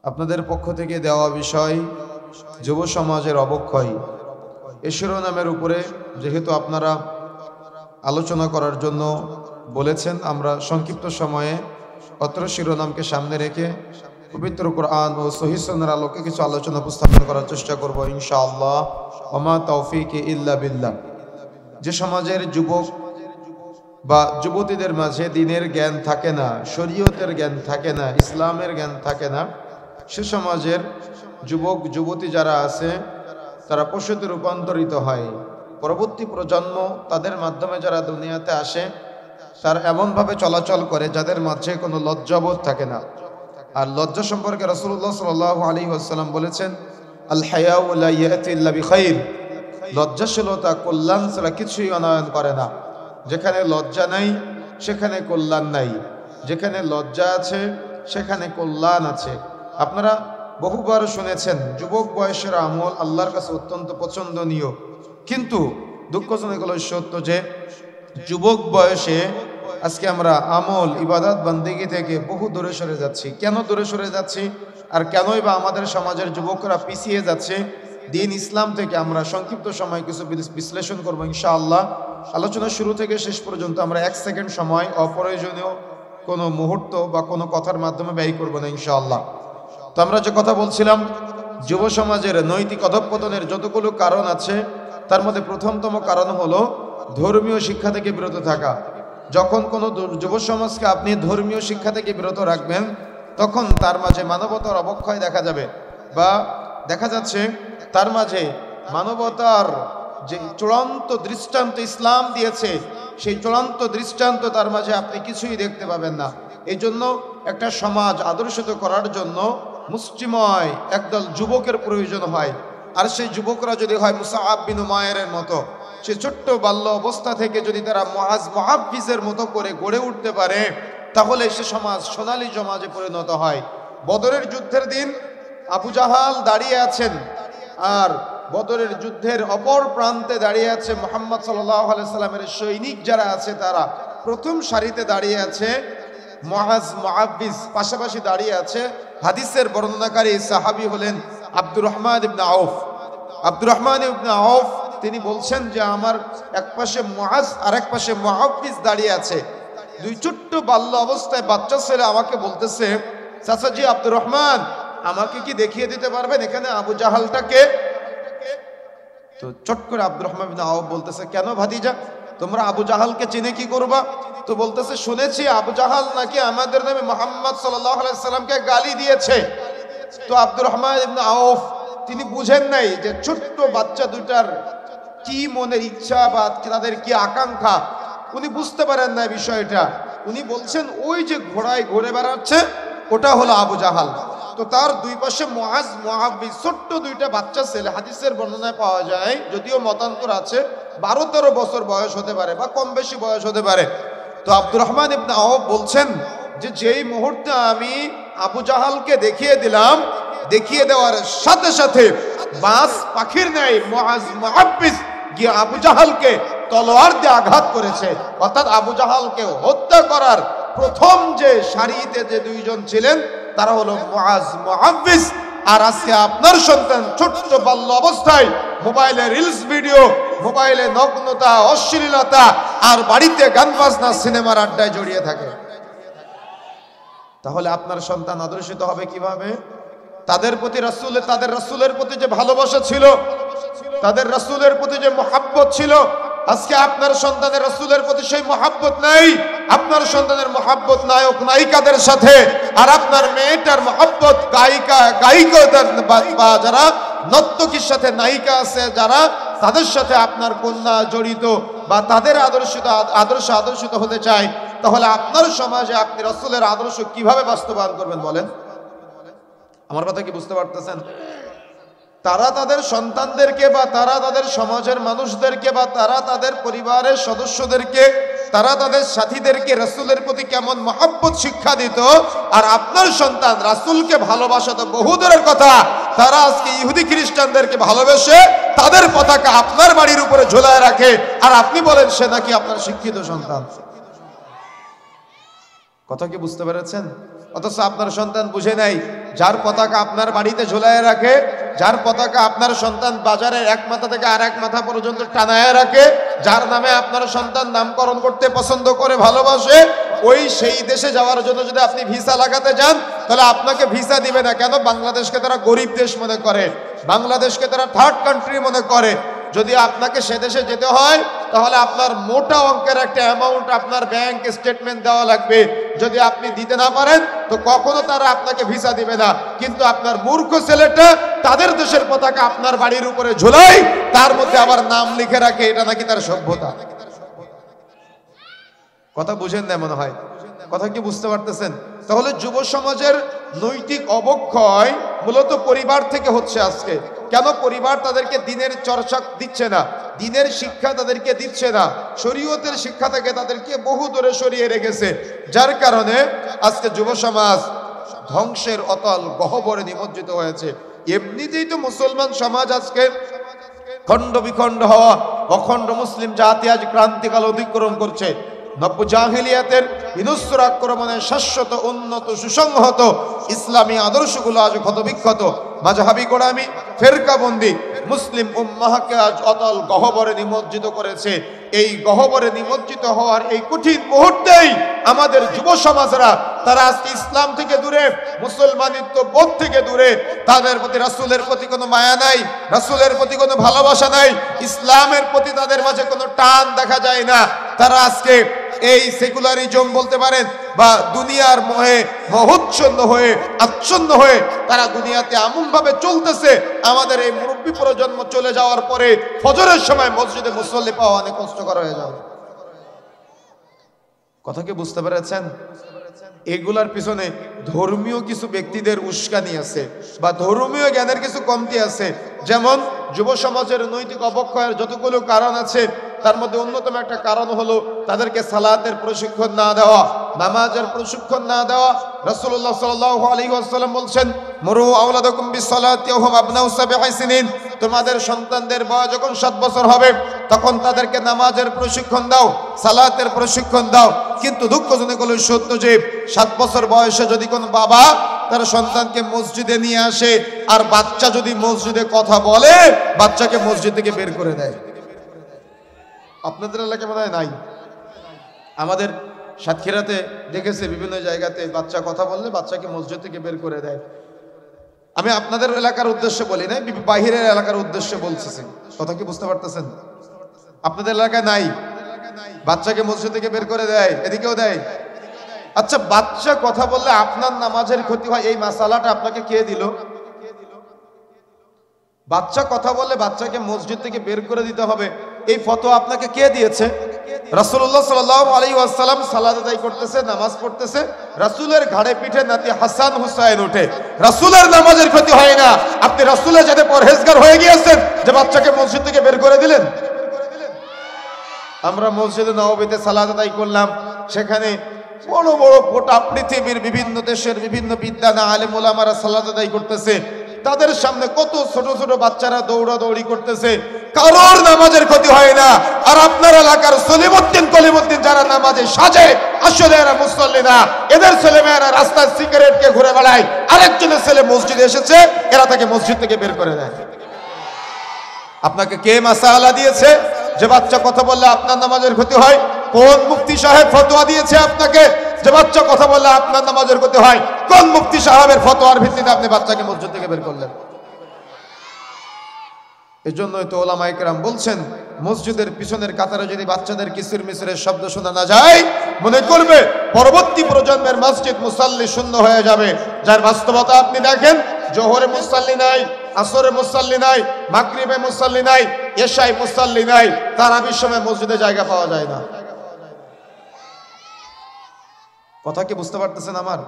আপনাদের পক্ষ থেকে দেওয়া বিষয় যুব সমাজের অবক্ষয় এই শিরোনামের উপরে যেহেতু আপনারা আলোচনা করার জন্য বলেছেন, আমরা সংক্ষিপ্ত সময়ে অত্র শিরোনামকে সামনে রেখে পবিত্র কোরআন ও সহিহ সুন্নাহর আলোকে কিছু আলোচনা উপস্থাপন করার চেষ্টা করব ইনশাআল্লাহ। ওমা তৌফিক ইল্লা বিল্লাহ। যে সমাজের যুবক বা যুবতীদের মাঝে দ্বীনের জ্ঞান থাকে না, শরীয়তের জ্ঞান থাকে না, ইসলামের জ্ঞান থাকে না, সে সমাজের যুবক যুবতী যারা আছে তারা পশুতে রূপান্তরিত হয়। পরবর্তী প্রজন্ম তাদের মাধ্যমে যারা দুনিয়াতে আসে তারা এমনভাবে চলাচল করে যাদের মাঝে কোনো লজ্জাবোধ থাকে না। আর লজ্জা সম্পর্কে রাসূলুল্লাহ সাল্লাল্লাহু আলাইহি ওয়াসাল্লাম বলেছেন, আল হায়াউ লা ইয়াতি ইল্লা বিখাইর। লজ্জাশীলতা কল্যাণ ছাড়া কিছুই আনয়ন করে না। যেখানে লজ্জা নাই সেখানে কল্যাণ নাই, যেখানে লজ্জা আছে সেখানে কল্যাণ আছে। আপনারা বহুবার শুনেছেন যুবক বয়সের আমল আল্লাহর কাছে অত্যন্ত পছন্দনীয়, কিন্তু দুঃখজনক হলো সত্য যে যুবক বয়সে আজকে আমরা আমল ইবাদত বান্দেগি থেকে বহু দূরে সরে যাচ্ছি। কেন দূরে সরে যাচ্ছি আর কেনই বা আমাদের সমাজের যুবকরা পিছিয়ে যাচ্ছে দিন ইসলাম থেকে, আমরা সংক্ষিপ্ত সময় কিছু বিশ্লেষণ করবো ইনশাআল্লাহ। আলোচনা শুরু থেকে শেষ পর্যন্ত আমরা 1 সেকেন্ড সময় অপ্রয়োজনীয় কোনো মুহূর্ত বা কোনো কথার মাধ্যমে ব্যয় করবো না ইনশাআল্লাহ। তো আমরা যে কথা বলছিলাম, যুব সমাজের নৈতিক অধঃপতনের যতগুলো কারণ আছে তার মধ্যে প্রথমতম কারণ হলো ধর্মীয় শিক্ষা থেকে বিরত থাকা। যখন কোনো যুব সমাজকে আপনি ধর্মীয় শিক্ষা থেকে বিরত রাখবেন তখন তার মাঝে মানবতার অবক্ষয় দেখা যাবে, বা দেখা যাচ্ছে তার মাঝে মানবতার যে চূড়ান্ত দৃষ্টান্ত ইসলাম দিয়েছে সেই চূড়ান্ত দৃষ্টান্ত তার মাঝে আপনি কিছুই দেখতে পাবেন না। এই জন্য একটা সমাজ আদর্শিত করার জন্য মুষ্টিময় একদল যুবকের প্রয়োজন হয়। আর সেই যুবকরা যদি হয় মুসআব বিন উমাইরের মতো, সে ছোট্ট বাল্য অবস্থা থেকে যদি তারা মুআফিজের মতো করে গড়ে উঠতে পারে তাহলে সে সমাজ সোনালী সমাজে পরিণত হয়। বদরের যুদ্ধের দিন আবু জাহাল দাঁড়িয়ে আছেন, আর বদরের যুদ্ধের অপর প্রান্তে দাঁড়িয়ে আছে মুহাম্মদ সাল্লাল্লাহু আলাইহি সাল্লামের সৈনিক যারা আছে তারা প্রথম সারিতে দাঁড়িয়ে আছে। মুআফিজ পাশাপাশি দাঁড়িয়ে আছে। হাদিসের বর্ণনাকারী সাহাবী হলেন আব্দুর রহমান ইবনে আউফ। আব্দুর রহমান ইবনে আউফ তিনি বলছেন যে আমার এক পাশে মুআজ আর এক পাশে মুআফিজ দাঁড়িয়ে আছে। দুই ছোট্ট বাল্য অবস্থায় বাচ্চা ছেলে আমাকে বলতেছে, চাচা জি আব্দুর রহমান, আমাকে কি দেখিয়ে দিতে পারবেন এখানে আবু জাহালটাকে? তো চট করে আব্দুর রহমান ইবনে আউফ বলতেছে, কেন ভাতিজা, তোমরা আবু জাহালকে চিনে কি করবা? তো বলতেছে, শুনেছি আবু জাহাল নাকি আমাদের নবী মুহাম্মদ সাল্লাল্লাহু আলাইহি সাল্লামকে গালি দিয়েছে। তো আব্দুর রহমান ইবনে আউফ তিনি বুঝেন নাই যে ছোট্ট বাচ্চা দুটার কি মনের ইচ্ছা বা তাদের কি আকাঙ্ক্ষা, উনি বুঝতে পারেন না বিষয়টা। উনি বলছেন ওই যে ঘোড়ায় ঘুরে বেড়াচ্ছে ওটা হলো আবু জাহাল। তো তার দুই পাশে মুআজ মুআফিজ ছোট্ট দুইটা বাচ্চা ছেলে। হাদিসের বর্ণনায় পাওয়া যায়, যদিও মতান্তর আছে, 12-13 বছর বয়স হতে পারে বা কম বেশি বয়স হতে পারে। তো আব্দুর রহমান ইবনে আউফ বলছেন যে যেই মুহূর্তে আমি আবু জাহালকে দেখিয়ে দিলাম, দেখিয়ে দেওয়ার সাথে সাথে বাস পাখির ন্যায় মুআজ মুআফিজ গিয়ে আবু জাহালকে তলোয়ার দিয়ে আঘাত করেছে। অর্থাৎ আবু জাহালকে হত্যা করার প্রথম যে সারিতে যে দুইজন ছিলেন তারা হলো মুআজ মুআফিজ। আর আজকে আপনার সন্তান ছোট্ট বাল্য অবস্থায় মোবাইলে রিলস ভিডিও, মোবাইলে নগ্নতা, অশ্লীলতা আর বাড়িতে গান বাজনা সিনেমার আড্ডায় জড়িয়ে থাকে। তাহলে আপনার সন্তান আদর্শিত হবে কিভাবে? তাদের প্রতি তাদের রাসূলের প্রতি যে ভালোবাসা ছিল, তাদের রাসূলের প্রতি যে মহব্বত ছিল, আজকে আপনার সন্তানের রাসূলের প্রতি সেই মহব্বত নাই। আপনার সন্তানের মহব্বত নায়ক নায়িকাদের সাথে, আর আপনার মেয়েটার মহব্বত গায়িকাদের বা যারা নর্তকীর সাথে নায়িকা আছে যারা, তাদের সাথে আপনার কন্যা জড়িত বা তাদের আদর্শিত হতে চায়। তাহলে আপনার সমাজে আপনি রাসূলের আদর্শ কিভাবে বাস্তবায়ন করবেন বলেন? আমার কথা কি বুঝতে পারতেছেন? তারা তাদের সন্তানদেরকে বা তারা তাদের সমাজের মানুষদেরকে বা তারা তাদের পরিবারের সদস্যদেরকে, তারা তাদের সাথীদেরকে রাসূলের প্রতি কেমন মহব্বত শিক্ষা দিত, আর আপনার সন্তান রাসূলকে ভালোবাসা তো বহু দূরের কথা, তারা আজকে ইহুদি খ্রিস্টানদেরকে ভালোবেসে তাদের পতাকা আপনার বাড়ির উপরে ঝোলায় রাখে, আর আপনি বলেন সে নাকি আপনার শিক্ষিত সন্তান। কথা কি বুঝতে পেরেছেন? অথচ আপনার সন্তান বুঝে নাই যার পতাকা আপনার বাড়িতে ঝুলায় রাখে, যার পতাকা আপনার সন্তান বাজারের এক মাথা থেকে আর এক মাথা পর্যন্ত টানায় রাখে, যার নামে আপনার সন্তান নামকরণ করতে পছন্দ করে, ভালোবাসে, ওই সেই দেশে যাওয়ার জন্য যদি আপনি ভিসা লাগাতে যান, তাহলে আপনাকে ভিসা দিবে না। কেন? বাংলাদেশকে তারা গরিব দেশ মনে করে, বাংলাদেশকে তারা থার্ড কান্ট্রি মনে করে। যদি আপনাকে সে দেশে যেতে হয়, তাহলে আপনার মোটা অঙ্কের একটা অ্যামাউন্ট আপনার ব্যাংক স্টেটমেন্ট দেওয়া লাগবে। যদি আপনি দিতে না পারেন, তো কখনো তারা আপনাকে ভিসা দিবে না। কিন্তু আপনার মূর্খ ছেলেটা তাদের দেশের পতাকা আপনার বাড়ির উপরে ঝুলায়, তার মধ্যে আবার নাম লিখে রাখে, এটা নাকি তার সভ্যতা। কথা বুঝেন না মনে হয়? কথা কি বুঝতে পারতেছেন? তাহলে যুব সমাজের নৈতিক অবক্ষয় মূলত পরিবার থেকে হচ্ছে আজকে। কেন? পরিবার তাদেরকে দিনের চর্চা দিচ্ছে না, দিনের শিক্ষা তাদেরকে দিচ্ছে না, শরীয়তের শিক্ষা থেকে তাদেরকে বহু দূরে সরিয়ে রেখেছে। যার কারণে আজকে যুব সমাজ ধ্বংসের অতল গহ্বরে নিমজ্জিত হয়েছে। এমনিতেই তো মুসলমান সমাজ আজকে খণ্ড বিখণ্ড হওয়া, অখণ্ড মুসলিম জাতি আজ ক্রান্তিকাল অতিক্রম করছে। নব্য জাহিলিয়াতের হিংস্র আক্রমণে শাশ্বত উন্নত সুসংহত ইসলামী আদর্শগুলো আজ ক্ষতবিক্ষত। মাযহাবী গোলামি, ফেরকাবন্দি মুসলিম উম্মাহকে আজ অতল গহ্বরে নিমজ্জিত করেছে। এই গহ্বরে নিমজ্জিত হওয়ার এই কঠিন মুহূর্তেই আমাদের যুব সমাজরা তারা আজকে ইসলাম থেকে দূরে, মুসলমানিত্ব বোধ থেকে দূরে, তাদের প্রতি রাসূলের প্রতি কোনো মায়া নাই, রাসূলের প্রতি কোনো ভালোবাসা নাই, ইসলামের প্রতি তাদের মাঝে কোনো টান দেখা যায় না। তারা আজকে এই সেকুলারিজম বলতে পারেন বা দুনিয়ার মোহে মোহচ্ছন্ন হয়ে আচ্ছন্ন হয়ে তারা দুনিয়াতে এমন ভাবে চলতেছে, আমাদের এই মুরব্বী প্রজন্ম চলে যাওয়ার পরে ফজরের সময় মসজিদে মুসল্লি পাওয়া অনেক কষ্টকর হয়ে যাবে। কথা কি বুঝতে পেরেছেন? এগুলার পিছনে ধর্মীয় কিছু ব্যক্তিদের উস্কানি আছে বা ধর্মীয় জ্ঞানের কিছু কমতি আছে। যেমন যুব সমাজের নৈতিক অবক্ষয়ের যতগুলো কারণ আছে, তার মধ্যে অন্যতম একটা কারণ হলো তাদেরকে সালাতের প্রশিক্ষণ না দেওয়া, নামাজের প্রশিক্ষণ না দেওয়া। রাসূলুল্লাহ সাল্লাল্লাহু আলাইহি ওয়াসাল্লাম বলছেন, মুরু আওলাদাকুম বিসসালাতি ওয়া হুম আবনাউ সাবঈ সিনিন, তোমাদের সন্তানদের বয়স যখন 7 বছর হবে তখন তাদেরকে নামাজের প্রশিক্ষণ দাও, সালাতের প্রশিক্ষণ দাও। কিন্তু দুঃখজনক হলো সত্য যে 7 বছর বয়সে যদি কোনো বাবা তার সন্তানকে মসজিদে নিয়ে আসে আর বাচ্চা যদি মসজিদে কথা বলে, বাচ্চাকে মসজিদ থেকে বের করে দেয়। আপনাদের এলাকায় মনে হয় নাই? আমাদের সাতক্ষীরাতে দেখেছে বিভিন্ন জায়গাতে বাচ্চা কথা বললে বাচ্চাকে মসজিদ থেকে বের করে দেয়। আমি আপনাদের এলাকার উদ্দেশ্যে বলি নাই, বাহিরের এলাকার উদ্দেশ্যে বলতেছি। কথা কি বুঝতে পারতেছেন? আপনাদের এলাকায় নাই? বাচ্চাকে মসজিদ থেকে বের করে দেয়, এদিকেও দেয়। আচ্ছা, বাচ্চা কথা বললে আপনার নামাজের ক্ষতি হয়, এই মাসালাটা আপনাকে কে দিল? বাচ্চা কথা বললে বাচ্চাকে মসজিদ থেকে বের করে দিতে হবে, এই ফতোয়া আপনাকে কে দিয়েছে? রাসূলুল্লাহ সাল্লাল্লাহু আলাইহি ওয়াসাল্লাম সালাত আদায় করতেছে, নামাজ পড়তেছে, রাসূলের ঘাড়ে পিঠে নাতি হাসান হুসাইন ওঠে। রাসূলের নামাজের ক্ষতি হয় না, আপনি রাসূলের যাতে পরহেজগার হয়ে গিয়েছেন যে বাচ্চাকে মসজিদ থেকে বের করে দিলেন। আমরা মসজিদে নববীতে সালাত আদায় করলাম, সেখানে বড় বড় গোটা পৃথিবীর বিভিন্ন দেশের বিভিন্ন বিদ্বান আলেম ওলামারা সালাত আদায় করতেছে, তাদের সামনে কত ছোট ছোট বাচ্চারা দৌড়াদৌড়ি করতেছে, কারোর নামাজের ক্ষতি হয় না। আর আপনার এলাকার সলিমউদ্দিন কলিমউদ্দিন যারা নামাজে সাজে, আসলে এরা মুসল্লি না, এদের ছেলেমেয়েরা রাস্তায় সিগারেটকে ঘুরে বেড়ায়, আরেকজনের ছেলে মসজিদে এসেছে, এরা তাকে মসজিদ থেকে বের করে দেয়। আপনাকে কে মাসালা দিয়েছে যে বাচ্চা কথা বললে আপনার নামাজের ক্ষতি হয়? কোন মুফতি সাহেব ফতোয়া দিয়েছে আপনাকে যে বাচ্চা কথা বললে আপনার নামাজের ক্ষতি হয়? কোন মুফতি সাহেবের ফতোয়ার ভিত্তিতে আপনি বাচ্চাকে মসজিদ থেকে বের করলেন? এজন্যই তো ওলামায়ে কেরাম বলছেন, মসজিদের পিছনের কাতারে যদি বাচ্চাদের কিসির মিসিরের শব্দ শোনা না যায়, মনে করবে পরবর্তী প্রজন্মের মসজিদ মুসাল্লি শূন্য হয়ে যাবে। যার বাস্তবতা আপনি দেখেন, জোহরে মুসাল্লি নাই, আসরে মুসাল্লি নাই, মাগরিবে মুসাল্লি নাই, এশায় মুসাল্লি নাই, তারাবির সময় মসজিদে জায়গা পাওয়া যায় না। কথা কি বুঝতে পারতেছেন আমার?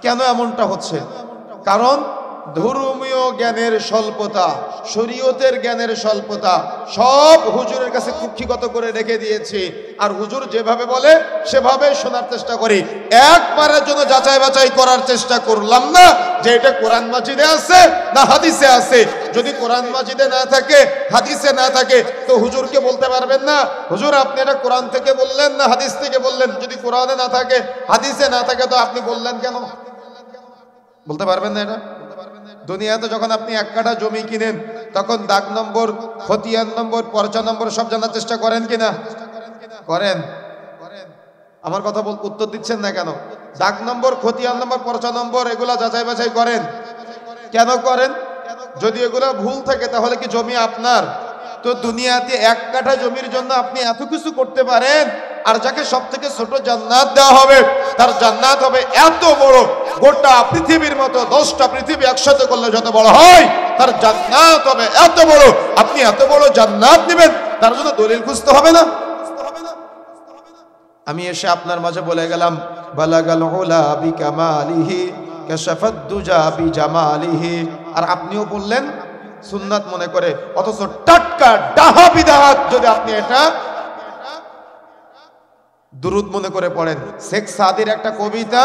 কেন এমনটা হচ্ছে? কারণ ধর্মীয় জ্ঞানের স্বল্পতা, শরীয়তের জ্ঞানের স্বল্পতা সব হুজুরের কাছে কুক্ষিগত করে রেখে দিয়েছি। আর হুজুর যেভাবে বলে সেভাবে শোনার চেষ্টা করি, একবারের জন্য যাচাই বাছাই করার চেষ্টা করলাম না যে এটা কোরআন মাজিদে আছে না হাদিসে আছে। যদি কোরআন মাজিদে না থাকে, হাদিসে না থাকে, তো হুজুরকে বলতে পারবেন না, হুজুর আপনি এটা কোরআন থেকে বললেন না হাদিস থেকে বললেন? যদি কোরআনে না থাকে, হাদিসে না থাকে, তো আপনি বললেন কেন? বলতে পারবেন না এটা? দুনিয়াতে যখন আপনি 1 কাঠা জমি কিনেন তখন দাগ নম্বর, খতিয়ান নম্বর, পর্চা নম্বর সব জানার চেষ্টা করেন কিনা? করেন। আমার কথা উত্তর দিচ্ছেন না কেন? দাগ নম্বর, খতিয়ান নম্বর, পর্চা নম্বর এগুলা যাচাই বাছাই করেন। কেন করেন? যদি এগুলা ভুল থাকে তাহলে কি জমি আপনার? তো দুনিয়াতে 1 কাঠা জমির জন্য আপনি এত কিছু করতে পারেন, আর যাকে সব থেকে ছোট জান্নাত দেওয়া হবে তার জান্নাত হবে এত বড়, গোটা পৃথিবীর মতো 10টা পৃথিবী একসাথে করলে যত বড় হয় তার জান্নাত হবে এত বড়। আপনি এত বড় জান্নাত নেবেন, তার জন্য দলিল খুঁজতে হবে না? আমি এসে আপনার মাঝে বলে গেলাম বালাগাল উলা বিকামালিহি কাশাফাদ দুজা বিজামালিহি, আর আপনিও বললেন সুন্নাত মনে করে, অথচ টাটকা ডাহা বিদআত যদি আপনি এটা দুরুদ মনে করে পড়েন। শেখ সাদির একটা কবিতা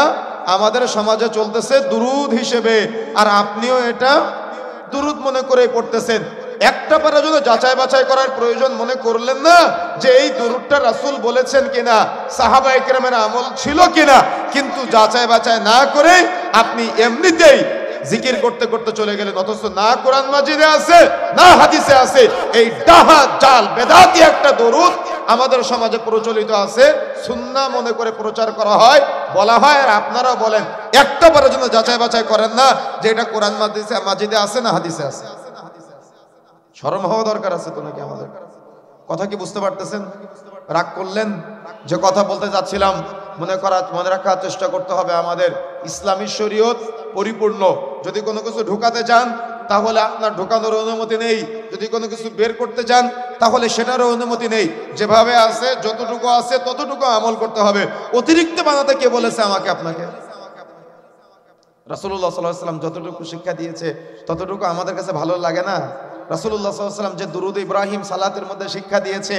আমাদের সমাজে চলতেছে দুরুদ হিসেবে, আর আপনিও এটা দুরুদ মনে করে পড়তেছেন। একটা পারা যদি যাচাই বাছাই করার প্রয়োজন মনে করলেন না যে এই দুরুদটা রাসূল বলেছেন কিনা, সাহাবায়ে কেরামের আমল ছিল কিনা, কিন্তু যাচাই বাছাই না করে আপনি এমনিতেই জিকির করতে করতে চলে গেলেন, অথচ না কোরআন মাজিদে আছে না হাদিসে আছে। এই ডাহা জাল বেদাতি একটা দরুদ আমাদের সমাজে প্রচলিত আছে, সুন্নাহ মনে করে প্রচার করা হয়, বলা হয়, আর আপনারা বলেন। একটা বারের জন্য যাচাই বাছাই করেন না যে এটা কোরআন মাজিদে আছে না হাদিসে আছে। শরম হওয়া দরকার আছে তো নাকি আমাদের? কথা কি বুঝতে পারতেছেন? রাগ করলেন? যে কথা বলতে যাচ্ছিলাম মনে রাখার চেষ্টা করতে হবে আমাদের ইসলামী শরীয়ত পরিপূর্ণ। যদি কোনো কিছু ঢুকাতে চান তাহলে আপনার ঢুকানোর অনুমতি নেই, যদি কোনো কিছু বের করতে চান তাহলে সেটারও অনুমতি নেই। যেভাবে আছে যতটুকু আছে ততটুকু আমল করতে হবে। অতিরিক্ত বানাতে কে বলেছে আমাকে আপনাকে? রাসূলুল্লাহ সাল্লাল্লাহু আলাইহি ওয়াসাল্লাম যতটুকু শিক্ষা দিয়েছে ততটুকু আমাদের কাছে ভালো লাগে না? রাসূলুল্লাহ সাল্লাল্লাহু আলাইহি ওয়াসাল্লাম যে দুরুদ ইব্রাহিম সালাতের মধ্যে শিক্ষা দিয়েছে,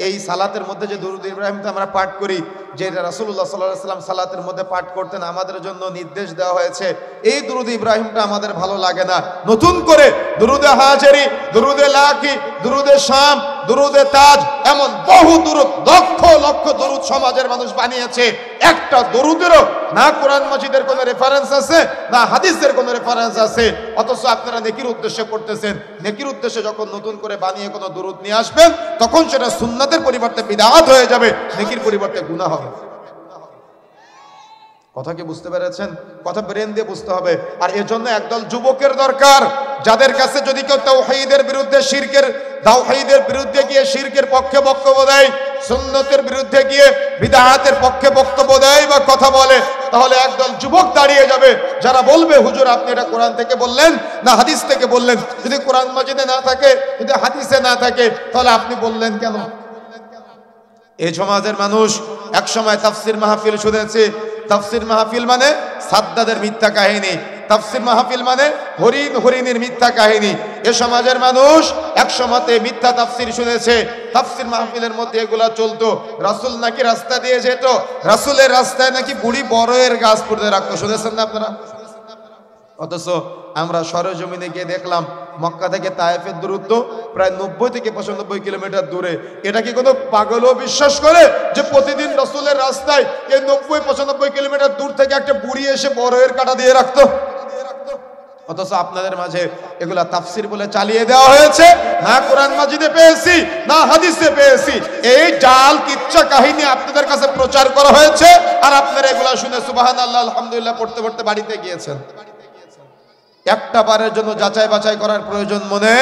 এই সালাতের মধ্যে যে দুরুদ ইব্রাহিমটা আমরা পাঠ করি, যে রাসূলুল্লাহ সাল্লাল্লাহু আলাইহি ওয়াসাল্লাম সালাতের মধ্যে পাঠ করতেন, আমাদের জন্য নির্দেশ দেওয়া হয়েছে, এই দুরুদ ইব্রাহিমটা আমাদের ভালো লাগে না। নতুন করে দুরুদে হাজেরি, দুরুদে লাকি, দুরুদে শাম, দুরুদে তাজ, এমন বহু দুরুদ, লক্ষ লক্ষ দুরুদ সমাজের মানুষ বানিয়েছে। একটা দুরুদেরও না কোরআন মাজিদের কোনো রেফারেন্স আছে না হাদিসের কোনো রেফারেন্স আছে, অথচ আপনারা নেকির উদ্দেশ্যে করতেছেন। নেকির উদ্দেশ্যে যখন নতুন করে বানিয়ে কোনো দুরুদ নিয়ে আসবেন তখন সেটা সুন্নাতের পরিবর্তে বিদআত হয়ে যাবে, নেকির পরিবর্তে গুনাহ হবে। কথা কি বুঝতে পেরেছেন? কথা ব্রেন দিয়ে বুঝতে হবে। আর এর জন্য একদল যুবকের দরকার, যাদের কাছে যদি কেউ তাওহীদের বিরুদ্ধে তাওহীদের বিরুদ্ধে গিয়ে শিরকের পক্ষে বক্তব্য দেয়, সুন্নতের বিরুদ্ধে গিয়ে বিদআতের পক্ষে বক্তব্য দেয় বা কথা বলে, তাহলে একদল যুবক দাঁড়িয়ে যাবে যারা বলবে হুজুর আপনি এটা কোরআন থেকে বললেন না হাদিস থেকে বললেন? যদি কোরআন মাজিদে না থাকে, যদি হাদিসে না থাকে, তাহলে আপনি বললেন কেন? এই সমাজের মানুষ এক সময় তাফসীর মাহফিল শুনেছে। তাফসীর মাহফিল মানে সাদ্দাদের মিথ্যা কাহিনী, তাফসীর মাহফিল মানে হরিণের মিথ্যা কাহিনী। এ সমাজের মানুষ এক সময়তে মিথ্যা তাফসীর শুনেছে। তাফসীর মাহফিলের মধ্যে এগুলা চলতো। রাসূল নাকি রাস্তা দিয়ে যেত, রাসূলের রাস্তায় নাকি বুড়ি বড়ের গাছ পুঁতে রাখতো। শুনেছেন না আপনারা? অথচ আমরা সরেজমিনে গিয়ে দেখলাম মক্কা থেকে তায়েফের দূরত্ব প্রায় 90 থেকে 95 কিলোমিটার দূরে। এটা কি কোনো পাগলও বিশ্বাস করে যে প্রতিদিন রাসূলের রাস্তায় এই 90-95 কিলোমিটার দূর থেকে একটা বুড়ি এসে বড়ের কাঁটা দিয়ে রাখতো? অথচ আপনাদের মাঝে এগুলা তাফসীর বলে চালিয়ে দেওয়া হয়েছে। না কোরআন মাজিদে পেয়েছি না হাদিসে পেয়েছি, এই জাল কিচ্ছা কাহিনী আপনাদের কাছে প্রচার করা হয়েছে, আর আপনারা এগুলা শুনে সুবহানাল্লাহ আলহামদুলিল্লাহ পড়তে পড়তে বাড়িতে গিয়েছেন। একটা বারের জন্য যাচাই বাছাই করার প্রয়োজন মনে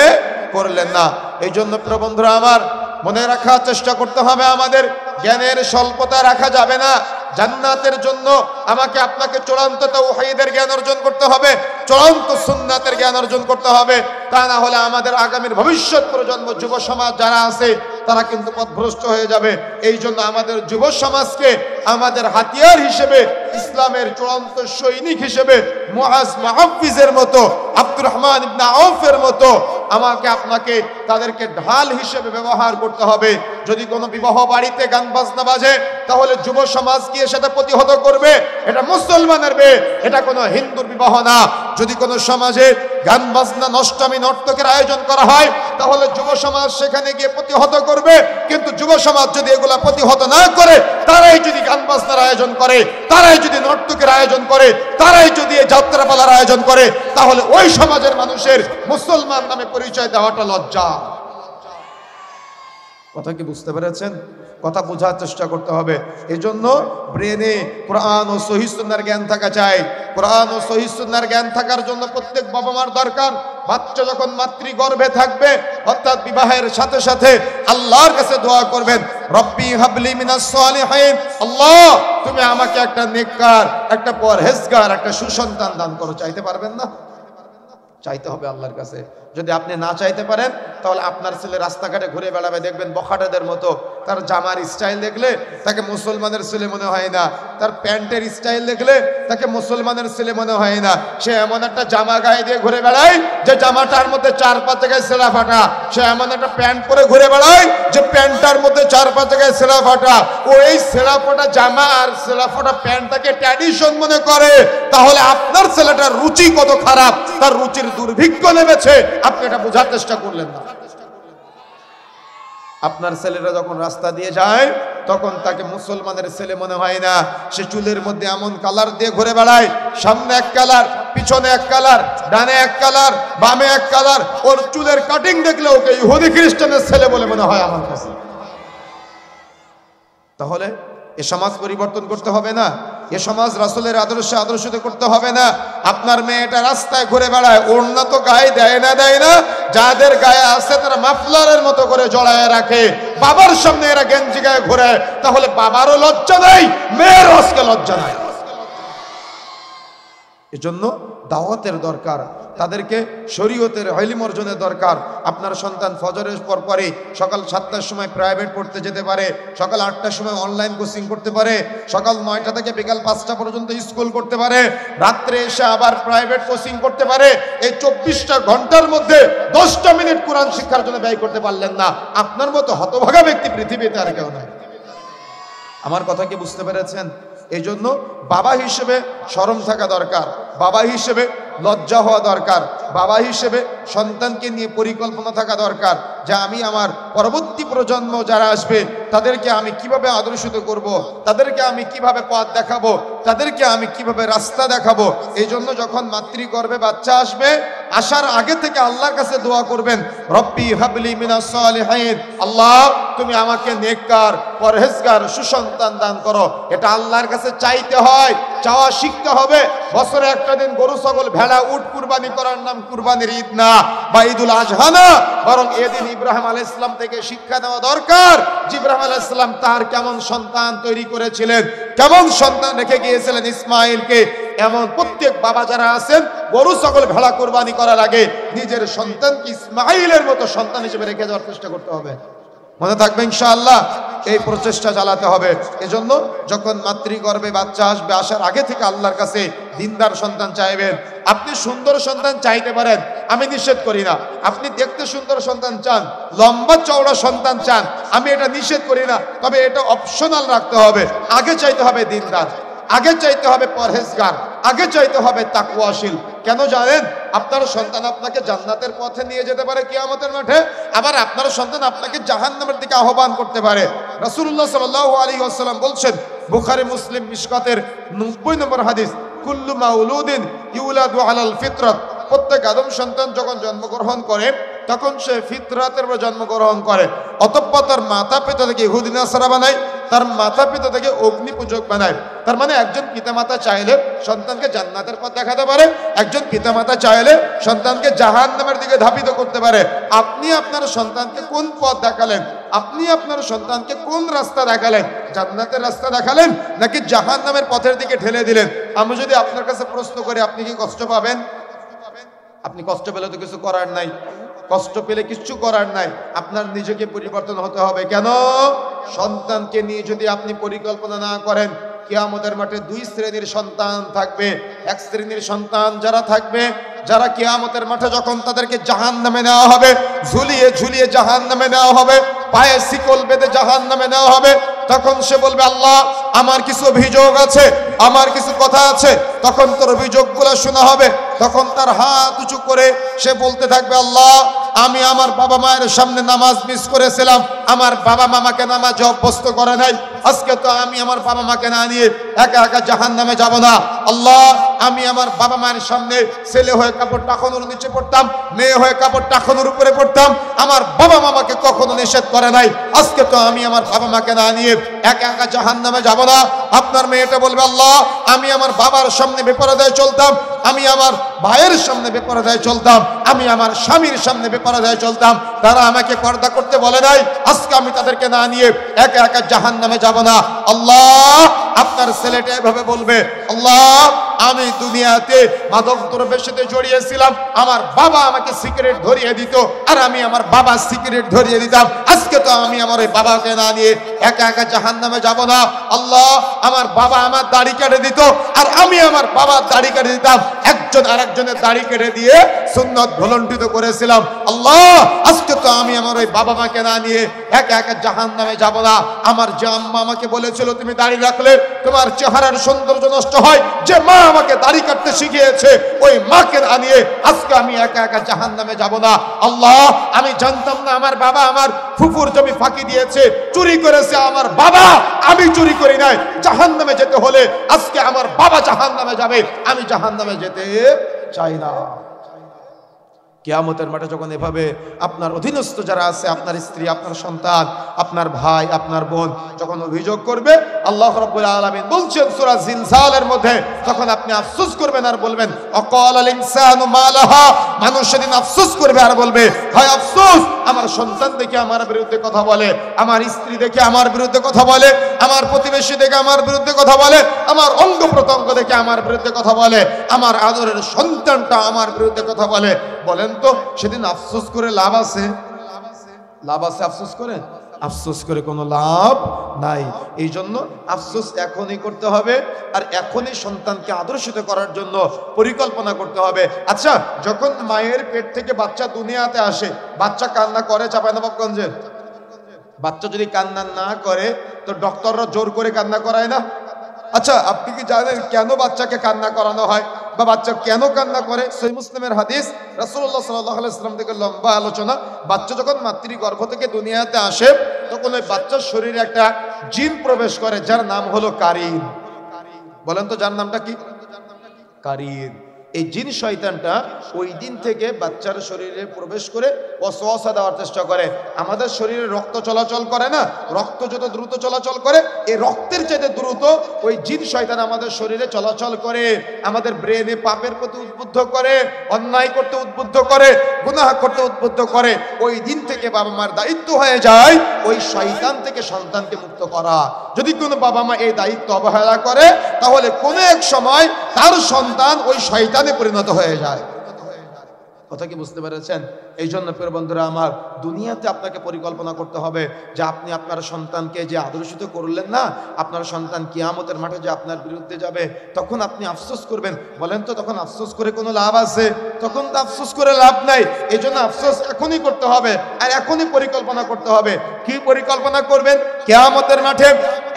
করলেন না। এই জন্য প্রিয় বন্ধুরা আমার, মনে রাখার চেষ্টা করতে হবে, আমাদের জ্ঞানের স্বল্পতা রাখা যাবে না। জান্নাতের জন্য আমাকে আপনাকে চূড়ান্ত তাওহীদের জ্ঞান অর্জন করতে হবে, চূড়ান্ত সুন্নাতের জ্ঞান অর্জন করতে হবে। তা না হলে আমাদের আগামীর ভবিষ্যৎ প্রজন্ম, যুব সমাজ যারা আছে তারা কিন্তু পথভ্রষ্ট হয়ে যাবে। এই জন্য আমাদের যুব সমাজকে আমাদের হাতিয়ার হিসেবে, ইসলামের চূড়ান্ত সৈনিক হিসেবে মুআজ মুহাফিজের মতো, আব্দুর রহমান ইবনে আউফের মতো আমাকে আপনাকে তাদেরকে ঢাল হিসেবে ব্যবহার করতে হবে। যদি কোনো বিবাহ বাড়িতে গান বাজনা বাজে তাহলে যুব সমাজ গিয়ে সেটা প্রতিহত করবে। এটা মুসলমানের বিয়ে, এটা কোনো হিন্দুর বিবাহ না। যদি কোনো সমাজে গান বাজনা, নষ্টামি, নর্তকের আয়োজন করা হয় তাহলে যুব সমাজ সেখানে গিয়ে প্রতিহত করবে। কিন্তু যুব সমাজ যদি এগুলা প্রতিহত না করে, তারাই যদি গান বাজনার আয়োজন করে, তারাই যদি নর্তকের আয়োজন করে, তারাই যদি যাত্রাপালার আয়োজন করে, তাহলে ওই সমাজের মানুষের মুসলমান নামে পরিচয় দেওয়াটা লজ্জা। কথা কি বুঝতে পেরেছেন? কথা বোঝার চেষ্টা করতে হবে। এজন্য ব্রেনে কোরআন ও সহিহ সুন্নাহর জ্ঞান থাকা চাই। কোরআন ও সহিহ সুন্নাহর জ্ঞান থাকার জন্য প্রত্যেক বাবা মার দরকার, বাচ্চা যখন মাতৃগর্ভে থাকবে, অর্থাৎ বিবাহের সাথে সাথে আল্লাহর কাছে দোয়া করবেন, রব্বি হাবলি মিনাস সালিহিন, আল্লাহ তুমি আমাকে একটা নেককার, একটা পরহেজগার, একটা সুসন্তান দান করো। চাইতে পারবেন না? চাইতে হবে আল্লাহর কাছে। যদি আপনি না চাইতে পারেন, তাহলে আপনার ছেলে রাস্তাঘাটে ঘুরে বেড়াবে, দেখবেন বখাটেদের মতো। তার জামার স্টাইল দেখলে তাকে মুসলমানের ছেলে মনে হয় না, তার প্যান্টের স্টাইল দেখলে তাকে মুসলমানের ছেলে মনে হয় না। সে এমন একটা জামা গায়ে দিয়ে ঘুরে বেড়ায় যে জামাটার মধ্যে 4-5 জায়গায় সেলা ফাটা। সে এমন একটা প্যান্ট পরে ঘুরে বেড়ায় যে প্যান্টটার মধ্যে 4-5 জায়গায় সেলা ফাটা। ও এই সেলা ফাটা জামা আর সেলা ফাটা প্যান্টটাকে ট্র্যাডিশন মনে করে। তাহলে আপনার ছেলেটার রুচি কত খারাপ, তার রুচির দুর্ভিক্ষ নেমেছে, আপনি এটা বোঝার চেষ্টা করলেন না। আপনার ছেলেরা যখন রাস্তা দিয়ে যায়, তখন তাকে মুসলমানের ছেলে মনে হয় না। সে চুলের মধ্যে এমন কালার দিয়ে ঘুরে বেড়ায়, সামনে এক কালার, পিছনে এক কালার, ডানে এক কালার, বামে এক কালার। ওর চুলের কাটিং দেখলে ওকে ইহুদি খ্রিস্টানের ছেলে বলে মনে হয় আমার কাছে। তাহলে এ সমাজ পরিবর্তন করতে হবে না? এ সমাজ রাসূলের আদর্শে আদর্শিত করতে হবে না? আপনার মেয়েটা রাস্তায় ঘুরে বেড়ায়, ওড়না তো গায়ে দেয় না, যাদের গায়ে আছে তারা মাফলারের মতো করে জড়ায় রাখে, বাবার সামনে এরা গেঞ্জি গায়ে ঘুরে। তাহলে বাবারও লজ্জা নেই, মেয়েরও আজকে লজ্জা নাই। এজন্য দাওয়াতের দরকার, তাদেরকে শরীয়তের ইলম অর্জনের দরকার। আপনার সন্তান ফজরের পর পরে সকাল 7টার সময় প্রাইভেট পড়তে যেতে পারে, সকাল 8টার সময় অনলাইন কোচিং করতে পারে, সকাল 9টা থেকে বিকাল 5টা পর্যন্ত স্কুল করতে পারে, রাত্রে এসে আবার প্রাইভেট কোচিং করতে পারে। এই 24টা ঘন্টার মধ্যে 10টা মিনিট কোরআন শিক্ষার জন্য ব্যয় করতে পারলেন না, আপনার মতো হতভাগা ব্যক্তি পৃথিবীতে আর কেউ নাই। আমার কথা কি বুঝতে পেরেছেন? এই জন্য বাবা হিসেবে শরম থাকা দরকার, বাবা হিসেবে লজ্জা হওয়া দরকার, বাবা হিসেবে সন্তানকে নিয়ে পরিকল্পনা থাকা দরকার যে আমি আমার পরবর্তী প্রজন্ম যারা আসবে তাদেরকে আমি কিভাবে আদর্শিত করব, তাদেরকে আমি কিভাবে পথ দেখাবো, তাদেরকে আমি কিভাবে রাস্তা দেখাবো। এই জন্য যখন মাতৃগর্ভে বাচ্চা আসবে, আসার আগে থেকে আল্লাহর কাছে দোয়া করবেন, রব্বি হাবলি মিনাস সালিহিন, আল্লাহ তুমি আমাকে নেককার, পরহেজগার, সুসন্তান দান করো। এটা আল্লাহর কাছে চাইতে হয়, চাওয়া শিখতে হবে। বছরে একটা দিন গরু ছাগল ভেড়া উট কুরবানি করার নাম কুরবানির ঈদ না বা ঈদুল আজহা না, বরং এদিন ইব্রাহিম আলাইহিস সালাম থেকে শিক্ষা দেওয়া দরকার যে ইব্রাহিম আলাইহিস সালাম তার কেমন সন্তান তৈরি করেছিলেন, কেমন সন্তান রেখে গিয়েছিলেন ইসমাইলকে। এমন প্রত্যেক বাবা যারা আছেন, গরু ছাগল ভেড়া কুরবানি করার আগে নিজের সন্তানকে ইসমাইলের মতো সন্তান হিসেবে রেখে যাওয়ার চেষ্টা করতে হবে। মনে থাকবে ইনশাআল্লাহ, এই প্রচেষ্টা চালাতে হবে। এজন্য যখন মাতৃগর্ভে বাচ্চা আসবে, আসার আগে থেকে আল্লাহর কাছে দিনদার সন্তান চাইবেন। আপনি সুন্দর সন্তান চাইতে পারেন, আমি নিষেধ করি না। আপনি দেখতে সুন্দর সন্তান চান, লম্বা চওড়া সন্তান চান, আমি এটা নিষেধ করি না। তবে এটা অপশনাল রাখতে হবে। আগে চাইতে হবে দিনদার, আগে চাইতে হবে পরহেজগার, আগে চাইতে হবে তাকওয়াশীল। কেন জানেন? আপনার সন্তান আপনাকে জান্নাতের পথে নিয়ে যেতে পারে কিয়ামতের মাঠে, আবার আপনার সন্তান আপনাকে জাহান্নামের দিকে আহ্বান করতে পারে। রাসূলুল্লাহ সাল্লাল্লাহু আলাইহি ওয়াসাল্লাম বলছেন, বুখারী মুসলিম মিশকাতের 90 নম্বর হাদিস, কুল্লু মাউলুদিন ইউলাদু আলাল ফিতরাত, প্রত্যেক আদম সন্তান যখন জন্মগ্রহণ করে তখন সে ফিতরাতের উপর জন্মগ্রহণ করে। অতঃপর তার মাতা পিতা থেকে ইহুদি নাসারা বানায়, তার মাতা পিতা থেকে অগ্নি পূজক বানায়। তার মানে একজন পিতামাতা চাইলে সন্তানকে জান্নাতের পথ দেখাতে পারে, একজন পিতামাতা চাইলে সন্তানকে জাহান্নামের দিকে ধাবিত করতে পারে। আপনি আপনার সন্তানকে কোন পথ দেখালেন? আপনি আপনার সন্তানকে কোন রাস্তা দেখালেন? জান্নাতের রাস্তা দেখালেন নাকি জাহান্নামের পথের দিকে ঠেলে দিলেন? আমি যদি আপনার কাছে প্রশ্ন করি, আপনি কি কষ্ট পাবেন? আপনি কষ্ট পেলে তো কিছু করার নাই, কষ্ট পেলে কিছু করার নাই। আপনার নিজেকে পরিবর্তন হতে হবে। কেন? সন্তানকে নিয়ে যদি আপনি পরিকল্পনা না করেন, কিয়ামতের মাঠে 2 শ্রেণীর সন্তান থাকবে। এক শ্রেণীর সন্তান যারা থাকবে, যারা কিয়ামতের মাঠে যখন তাদেরকে জাহান্নামে নেওয়া হবে, ঝুলিয়ে ঝুলিয়ে জাহান্নামে নেওয়া হবে, পায়ে শিকল বেঁধে জাহান্নামে নেওয়া হবে, তখন সে বলবে, আল্লাহ আমার কিছু অভিযোগ আছে, আমার কিছু কথা আছে। তখন তোর অভিযোগগুলো শোনা হবে, তখন তার হাত উঁচু করে সে বলতে থাকবে, আল্লাহ আমি আমার বাবা মায়ের সামনে নামাজ মিস করেছিলাম, আমার বাবা মামাকে নামাজে অভ্যস্ত করে নাই, আজকে তো আমি আমার বাবা মাকে না নিয়ে একা একা জাহান্নামে যাব না। আল্লাহ আমি আমার বাবা মায়ের সামনে ছেলে হয়ে কাপড় টাকানোর নিচে পড়তাম, মেয়ে হয়ে কাপড় টাকানোর উপরে পড়তাম, আমার বাবা মামাকে কখনো নিষেধ করে নাই, আজকে তো আমি আমার বাবা মাকে না নিয়ে একা একা জাহান্নামে যাব না। আপনার মেয়েটা বলবে, আল্লাহ আমি আমার বাবার সামনে বেপরদায় চলতাম, আমি আমার ভাইয়ের সামনে বেপরদায় চলতাম, আমি আমার স্বামীর সামনে বেপরদায় চলতাম, তারা আমাকে পর্দা করতে বলে নাই, আজকে আমি তাদেরকে না নিয়ে একা একা জাহান্নামে যাব না। আল্লাহ আপনার ছেলেটা এভাবে বলবে, আল্লাহ আমি দুনিয়াতে মাদক দ্রব্যের সাথে জড়িয়েছিলাম, আমার বাবা আমাকে সিগারেট ধরিয়ে দিত আর আমি আমার বাবা সিগারেট ধরিয়ে দিতাম, আজকে তো আমি আমার ওই বাবাকে না নিয়ে একা একা জাহান্নামে যাব না। আল্লাহ আমার বাবা আমার দাড়ি কেটে দিত আর আমি আমার বাবার দাড়ি কেটে দিতাম, একজন আরেকজনের দাড়ি কেটে দিয়ে সুন্নাত ভুলণ্ঠিত করেছিলাম, আল্লাহ আজকে তো আমি আমার ওই বাবা মাকে না নিয়ে একা একা জাহান্নামে যাব না। আমার যে আম্মা আমাকে বলেছিল তুমি দাড়ি রাখলে তোমার চেহারার সৌন্দর্য নষ্ট হয়, যে মা আমাকে দাড়ি কাটতে শিখিয়েছে ওই মাকে না নিয়ে আজকে আমি একা একা জাহান্নামে যাব না। আল্লাহ আমি জানতাম না আমার বাবা আমার ফুফুর জমি ফাঁকি দিয়েছে, চুরি করেছে আমার বাবা, আমি চুরি করি নাই, জাহান্নামে যেতে হলে আজকে আমার বাবা জাহান্নামে যাবে, আমি জাহান্নামে যেতে চাই না। কিয়ামতের মাঠে যখন এভাবে আপনার অধীনস্থ যারা আছে, আপনার স্ত্রী, আপনার সন্তান, আপনার ভাই, আপনার বোন যখন অভিযোগ করবে, আল্লাহ রাব্বুল আলামিন বলছেন সূরা জিলজালের মধ্যে, তখন আপনি আফসোস করবেন আর বলবেন অকালাল ইনসানু মা লাহা, মানুষ সেদিন আফসোস করবে আর বলবে হায় আফসোস, আমার সন্তান দেখে আমার বিরুদ্ধে কথা বলে, আমার স্ত্রী দেখে আমার বিরুদ্ধে কথা বলে, আমার প্রতিবেশী দেখে আমার বিরুদ্ধে কথা বলে, আমার অঙ্গ প্রত্যঙ্গ দেখে আমার বিরুদ্ধে কথা বলে, আমার আদরের সন্তানটা আমার বিরুদ্ধে কথা বলে। বলেন তো সেদিন আফসোস করে লাভ আছে? লাভ আছে আফসোস করে? আফসোস করে কোনো লাভ নাই। এই জন্য আফসোস এখনই করতে হবে আর এখনই সন্তানকে আদর্শিত করার জন্য পরিকল্পনা করতে হবে। আচ্ছা, যখন মায়ের পেট থেকে বাচ্চা দুনিয়াতে আসে, বাচ্চা কান্না করে চাঁপাইনবাবগঞ্জে? বাচ্চা যদি কান্না না করে তো ডক্টররা জোর করে কান্না করায় না? আচ্ছা, আপনি কি জানেন কেন বাচ্চাকে কান্না করানো হয় বা বাচ্চা কেন কান্না করে? সহিহ মুসলিমের হাদিস, রাসূলুল্লাহ সাল্লাল্লাহু আলাইহি ওয়াসাল্লাম থেকে লম্বা আলোচনা। বাচ্চা যখন মাতৃগর্ভ থেকে দুনিয়াতে আসে তখন ওই বাচ্চার শরীরে একটা জিন প্রবেশ করে যার নাম হলো কারিন। বলেন তো যার নামটা কি? কারিন। এই জিন শয়তানটা ওই দিন থেকে বাচ্চার শরীরে প্রবেশ করে ওয়াসওয়াসা দেওয়ার চেষ্টা করে। আমাদের শরীরে রক্ত চলাচল করে না, রক্ত যত দ্রুত চলাচল করে এই রক্তের চাইতে দ্রুত ওই জিন শয়তান আমাদের শরীরে চলাচল করে, আমাদের ব্রেনে পাপের প্রতি উদ্বুদ্ধ করে, অন্যায় করতে উদ্বুদ্ধ করে, গুনাহ করতে উদ্বুদ্ধ করে। ওই দিন থেকে বাবা মার দায়িত্ব হয়ে যায় ওই শয়তান থেকে সন্তানকে মুক্ত করা। যদি কোনো বাবা মা এই দায়িত্ব অবহেলা করে তাহলে কোনো এক সময় তার সন্তান ওই শয়তানে পরিণত হয়ে যায়। কথা কি বুঝতে পেরেছেন? এই জন্য প্রিয় বন্ধুরা আমার, দুনিয়াতে আপনাকে পরিকল্পনা করতে হবে যে আপনি আপনার সন্তানকে যে আদর্শিত করলেন না, আপনার সন্তান কিয়ামতের মাঠে যে আপনার বিরুদ্ধে যাবে তখন আপনি আফসোস করবেন। বলেন তো তখন আফসোস করে কোনো লাভ আছে? তখন তো আফসোস করে লাভ নাই। এই জন্য আফসোস এখনই করতে হবে আর এখনই পরিকল্পনা করতে হবে। কি পরিকল্পনা করবেন? কিয়ামতের মাঠে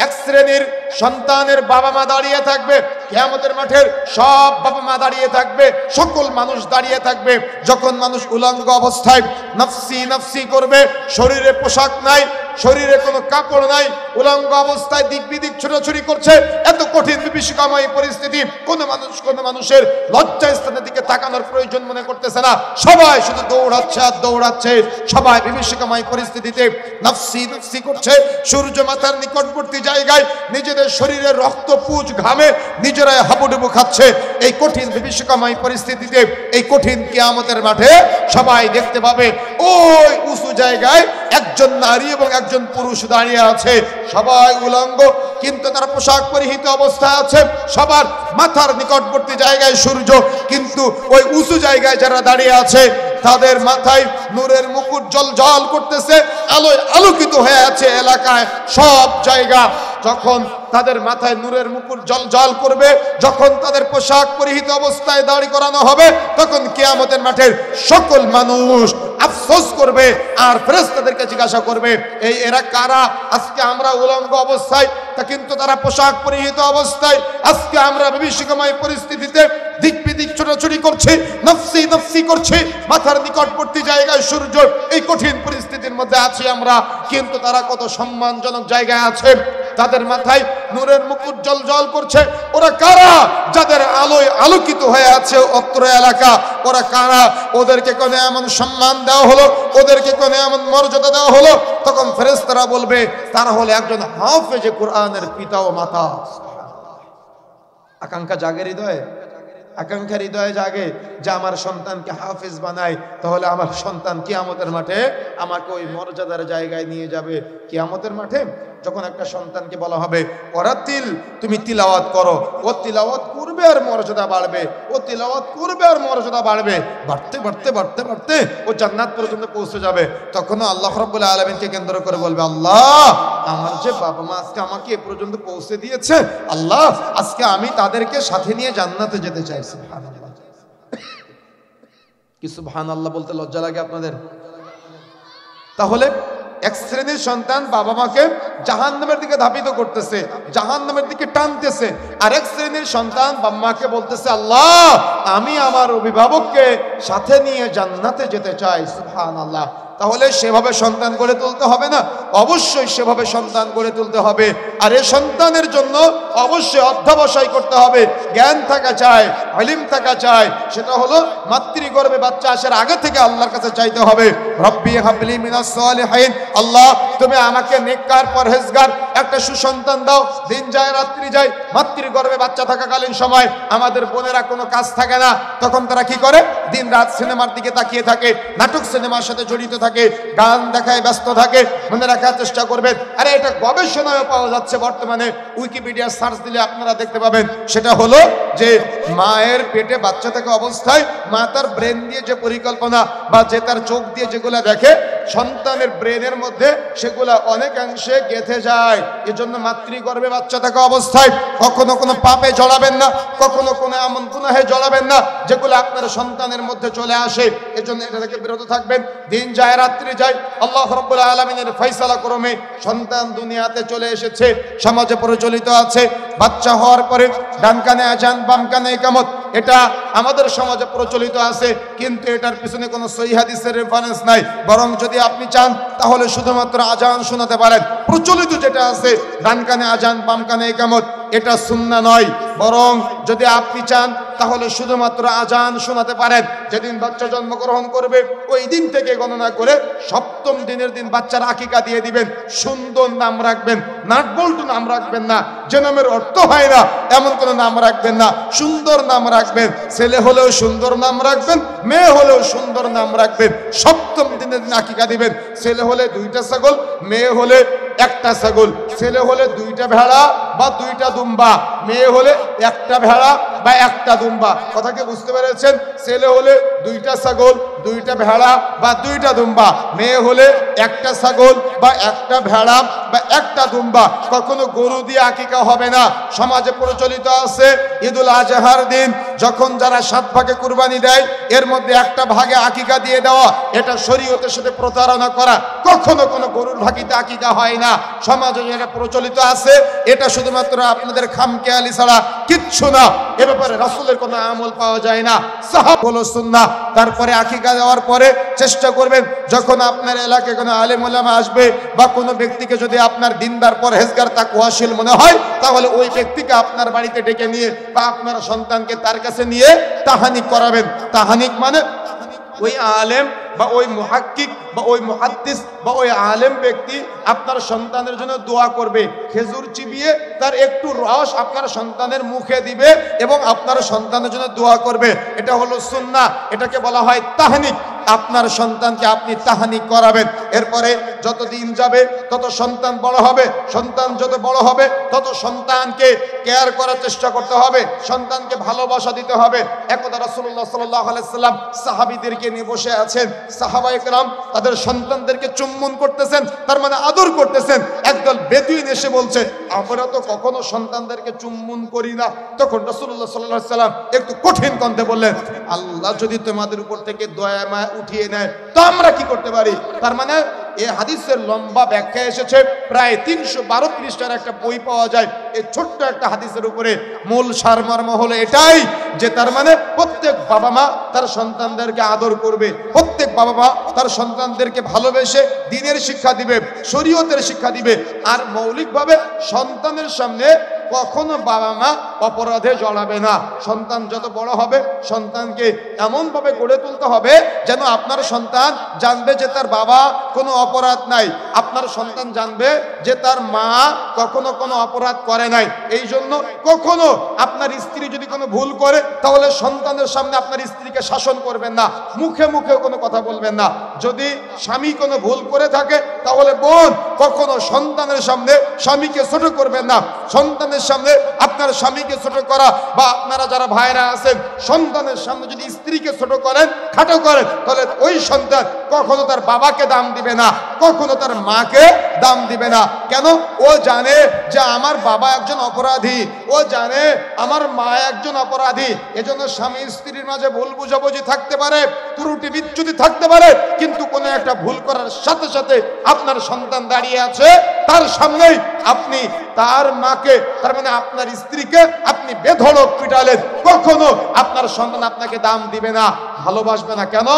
এক শ্রেণীর সন্তানের বাবা মা দাঁড়িয়ে থাকবে, কিয়ামতের মাঠের সব বাবা মা দাঁড়িয়ে থাকবে, সকল মানুষ দাঁড়িয়ে থাকবে। যখন মানুষ উলঙ্গ অবস্থায় নফসি নফসি করবে, শরীরে পোশাক নাই, শরীরে কোনো কাপড় নাই, উলঙ্গ অবস্থায় দিক বিদিক ছোটাছুটি করছে, এত কঠিন বিভীষিকাময় পরিস্থিতি, কোনো মানুষের লজ্জা স্থানের দিকে তাকানোর প্রয়োজন মনে করতেছে না, সবাই শুধু দৌড়াচ্ছে আর দৌড়াচ্ছে, সবাই বিভীষিকাময় পরিস্থিতিতে নফসি নফসি করছে। সূর্য মাথার নিকটবর্তী জায়গায় নিজেদের শরীরে রক্ত পুঁজ ঘামে নিজেরাই হাবুডুবু খাচ্ছে। এই কঠিন বিভীষিকাময় পরিস্থিতিতে, এই কঠিন কিয়ামতের মাঠে সবাই দেখতে পাবে ওই উঁচু জায়গায় একজন নারী এবং একজন পুরুষ দাঁড়িয়ে আছে, সবাই উলঙ্গ কিন্তু তারা পোশাক পরিহিত অবস্থায় আছে, সবার মাথার নিকটবর্তী জায়গায় সূর্য, কিন্তু ওই উঁচু জায়গায় যারা দাঁড়িয়ে আছে তাদের মাথায় নূরের মুকুট জ্বলজ্বল করতেছে, আলোয় আলোকিত হয়ে আছে এলাকায় সব জায়গা। যখন তাদের মাথায় নূরের মুকুট জ্বলজ্বল করবে, যখন তাদের পোশাক পরিহিত অবস্থায় দাঁড়ি করানো হবে, তখন কিয়ামতের মাঠের সকল মানুষ আফসোস করবে আর ফেরেশতাদেরকে জিজ্ঞাসা করবে এরা কারা? আজকে আমরা উলঙ্গ অবস্থায় তা কিন্তু তারা পোশাক পরিহিত অবস্থায়, আজকে আমরা বিভীষিকাময় পরিস্থিতিতে দিক দিক ছোটাছুটি করছে, নফসি নফসি করছে, মাথার নিকটবর্তী জায়গায় সূর্য, এই কঠিন পরিস্থিতির মধ্যে আছি আমরা, কিন্তু তারা কত সম্মানজনক জায়গায় আছে, তাদের মাথায় নূরের মুকুট জ্বলজ্বল করছে। ওরা কারা? যাদের আলোয় আলোকিত হয়ে আছে অত্র এলাকা। ওরা কারা? ওদেরকে কোন এমন সম্মান দেওয়া হলো, ওদেরকে কোন এমন মর্যাদা দেওয়া হলো, তখন ফেরেশতারা বলবে তারা হলো একজন হাফেজে কোরআনের পিতা ও মাতা। আকাঙ্ক্ষা জাগে হৃদয়ে, আকাঙ্ক্ষা হৃদয়ে জাগে যে আমার সন্তানকে হাফেজ বানাই, তাহলে আমার সন্তান কিয়ামতের মাঠে আমাকে ওই মর্যাদার জায়গায় নিয়ে যাবে। কিয়ামতের মাঠে যখন একটা সন্তানকে বলা হবে ওরাতিল, তুমি তিলাওয়াত করো, ও তিলাওয়াত করবে আর মর্যাদা বাড়বে, ও তিলাওয়াত করবে আর মর্যাদা বাড়বে, বাড়তে বাড়তে বাড়তে বাড়তে ও জান্নাত পর্যন্ত পৌঁছে যাবে। তখনও আল্লাহ রাব্বুল আলামিনকে কেন্দ্র করে বলবে, আল্লাহ আমার যে বাবা মা আজকে আমাকে এ পর্যন্ত পৌঁছে দিয়েছে, আল্লাহ আজকে আমি তাদেরকে সাথে নিয়ে জান্নাতে যেতে চাই। সুবহানাল্লাহ। কি সুবহানাল্লাহ বলতে লজ্জা লাগে আপনাদের? তাহলে এক শ্রেণীর সন্তান বাবা মাকে জাহান্নামের দিকে ধাবিত করতেছে, জাহান্নামের দিকে টানতেছে, আর এক শ্রেণীর সন্তান বাবা মাকে বলতেছে, আল্লাহ আমি আমার অভিভাবককে সাথে নিয়ে জান্নাতে যেতে চাই। সুবহানাল্লাহ। তাহলে সেভাবে সন্তান গড়ে তুলতে হবে না? অবশ্যই সেভাবে সন্তান গড়ে তুলতে হবে। আর এই সন্তানের জন্য অবশ্যই অধ্যবসায় করতে হবে, জ্ঞান থাকা চাই, ইলম থাকা চাই। সেটা হলো মাতৃগর্ভে বাচ্চা আসার আগে থেকে আল্লাহর কাছে চাইতে হবে, রব্বি হাবলি মিনাস সালিহিন, আল্লাহ তুমি আমাকে নেককার পরহেজগার একটা সুসন্তান দাও। দিন যায় রাত্রি যায়, মাতৃগর্ভে বাচ্চা থাকাকালীন সময় আমাদের বোনেরা কোনো কাজ থাকে না, তখন তারা কি করে? দিন রাত সিনেমার দিকে তাকিয়ে থাকে, নাটক সিনেমার সাথে জড়িত থাকে, গান দেখায় ব্যস্ত থাকে। মনে রাখার চেষ্টা করবেন, আরে এটা গবেষণায় পাওয়া যাচ্ছে বর্তমানে, উইকিপিডিয়া সার্চ দিলে আপনারা দেখতে পাবেন। সেটা হলো যে মায়ের পেটে বাচ্চা থাকা অবস্থায় মা তার ব্রেন দিয়ে যে পরিকল্পনা বা যে তার চোখ দিয়ে যেগুলা দেখে, সন্তানের ব্রেনের মধ্যে সেগুলা অনেকাংশে গেঁথে যায়। এজন্য মাতৃগর্ভে বাচ্চা থাকা অবস্থায় কখনো কোনো পাপে জড়াবেন না, কখনো কোনো এমন গুনাহে জড়াবেন না যেগুলো আপনার সন্তানের মধ্যে চলে আসে। এজন্য এটা থেকে বিরত থাকবেন। দিন যায় রাত্রি যায়, আল্লাহ রাব্বুল আলামিনের ফয়সালা ক্রমে সন্তান দুনিয়াতে চলে এসেছে, সমাজে প্রচলিত আছে। বাচ্চা হওয়ার পরে ডান কানে আজান বাম কানে ইকামত, এটা আমাদের সমাজে প্রচলিত আছে, কিন্তু এটার পিছনে কোনো সহিহ হাদিসের রেফারেন্স নাই। বরং যদি আপনি চান তাহলে শুধুমাত্র আজান শোনাতে পারেন। প্রচলিত যেটা আছে ডান কানে আজান বাম কানে ইকামত, এটা সুন্নাহ নয়। বরং যদি আপনি চান তাহলে শুধুমাত্র আজান শোনাতে পারেন। যেদিন বাচ্চা জন্মগ্রহণ করবে ওই দিন থেকে গণনা করে সপ্তম দিনের দিন বাচ্চার আকিকা দিয়ে দিবেন। সুন্দর নাম রাখবেন, নাটবল্টু নাম রাখবেন না, যে নামের অর্থ হয় না এমন কোনো নাম রাখবেন না, সুন্দর নাম রাখবেন। ছেলে হলেও সুন্দর নাম রাখবেন, মেয়ে হলেও সুন্দর নাম রাখবেন। সপ্তম দিনের দিন আকিকা দিবেন। ছেলে হলে 2টা ছাগল, মেয়ে হলে 1টা ছাগল। ছেলে হলে 2টা ভেড়া বা 2টা দুম্বা, মেয়ে হলে 1টা ভেড়া বা 1টা দুম্বা। কথা কি বুঝতে পেরেছেন? ছেলে হলে 2টা ছাগল, 2টা ভেড়া বা 2টা দুম্বা, মেয়ে হলে 1টা ছাগল বা 1টা ভেড়া বা 1টা দুম্বা। কখনো গরু দিয়ে আকিকা হবে না। সমাজে প্রচলিত আছে ঈদুল আজহার দিন যখন যারা 7 ভাগে কুরবানি দেয়, এর মধ্যে 1টা ভাগে আকিকা দিয়ে দেওয়া, এটা শরীয়তের সাথে প্রতারণা করা। কখনো কোনো গরুর ভাগিতে আকিকা হয় না। সমাজে যেটা প্রচলিত আছে এটা শুধুমাত্র আপনাদের খামখেয়ালি ছাড়া কিচ্ছু না। এ ব্যাপারে রাসূলের কোনো আমল পাওয়া যায় না, সাহাবা হলো সুন্নাহ। তারপরে আকিকা দেওয়ার পরে চেষ্টা করবেন যখন আপনার এলাকায় কোনো আলেম ওলামা আসবে বা কোনো ব্যক্তিকে যদি আপনার দিনদার পরহেজগার তাকওয়াশীল মনে হয়, তাহলে ওই ব্যক্তিকে আপনার বাড়িতে ডেকে নিয়ে বা আপনার সন্তানকে তার কাছে নিয়ে তাহানিক করাবেন। তাহানিক মানে ওই আলেম বা ওই মুহাক্কিক বা ওই মুহাদ্দিস বা ওই আলেম ব্যক্তি আপনার সন্তানের জন্য দোয়া করবে, খেজুর চিবিয়ে তার একটু রস আপনার সন্তানের মুখে দিবে এবং আপনার সন্তানের জন্য দোয়া করবে। এটা হলো সুন্নাহ, এটাকে বলা হয় তাহনিক। আপনার সন্তানকে আপনি তাহনিক করাবেন। এরপরে যত দিন যাবে তত সন্তান বড় হবে, সন্তান যত বড় হবে তত সন্তানকে কেয়ার করার চেষ্টা করতে হবে, সন্তানকে ভালোবাসা দিতে হবে। একদা রাসূলুল্লাহ সাল্লাল্লাহু আলাইহি সাল্লাম সাহাবীদেরকে নিয়ে বসে আছেন, সাহাবায়ে কেরাম তাদের সন্তানদেরকে চুম্বন করতেছেন, তার মানে আদর করতেছেন। একদল বেদুইন এসে বলছে, আমরা তো কখনো সন্তানদেরকে চুম্বন করি না। তখন রাসূলুল্লাহ সাল্লাল্লাহু আলাইহি সাল্লাম একটু কঠিন কণ্ঠে বললেন, আল্লাহ যদি তোমাদের উপর থেকে দয়া মায়া উঠিয়ে নেয়, তো আমরা কি করতে পারি? তার মানে এই হাদিসের লম্বা ব্যাখ্যা এসেছে, প্রায় 312 পৃষ্ঠার একটা বই পাওয়া যায় এই ছোট্ট একটা হাদিসের উপরে। মূল সারমর্ম হলো এটাই যে তার মানে প্রত্যেক বাবা মা তার সন্তানদেরকে আদর করবে, প্রত্যেক বাবা মা তার সন্তানদেরকে ভালোবেসে দ্বীনের শিক্ষা দিবে, শরীয়তের শিক্ষা দিবে। আর মৌলিকভাবে সন্তানের সামনে কখনো বাবা মা অপরাধে জড়াবে না। সন্তান যত বড় হবে সন্তানকে এমনভাবে গড়ে তুলতে হবে যেন আপনার সন্তান জানবে যে তার বাবা কোনো অপরাধ নাই, আপনার সন্তান জানবে যে তার মা কখনো কোনো অপরাধ করে নাই। এই জন্য কখনো আপনার স্ত্রী যদি কোনো ভুল করে তাহলে সন্তানের সামনে আপনার স্ত্রীকে শাসন করবেন না, মুখে মুখে কোনো কথা বলবেন না। যদি স্বামী কোনো ভুল করে থাকে তাহলে বোন কখনো সন্তানের সামনে স্বামীকে ছোট করবেন না। সন্তানের সামনে আপনার স্বামীকে ছোট করা, বা আপনারা যারা ভাইরা আছেন সন্তানের সামনে যদি স্ত্রীকে ছোট করেন, খাটো করেন, তাহলে ওই সন্তান কখনো তার বাবাকে দাম দিবে না, কখনো তার মাকে দাম দিবে না। কেন? ও জানে যে আমার বাবা একজন অপরাধী, ও জানে আমার মা একজন অপরাধী। এজন্য স্বামী স্ত্রীর মাঝে ভুল বুঝাবুঝি থাকতে পারে, ত্রুটি বিচ্যুতি থাকতে পারে, কিন্তু কোনো একটা ভুল করার সাথে সাথে আপনার সন্তান দাঁড়িয়ে আছে, তার সামনেই আপনি তার মাকে, তার মানে আপনার স্ত্রীকে আপনি বেধড়ক পিটালেন, কখনো আপনার সন্তান আপনাকে দাম দিবে না, ভালোবাসবে না। কেন?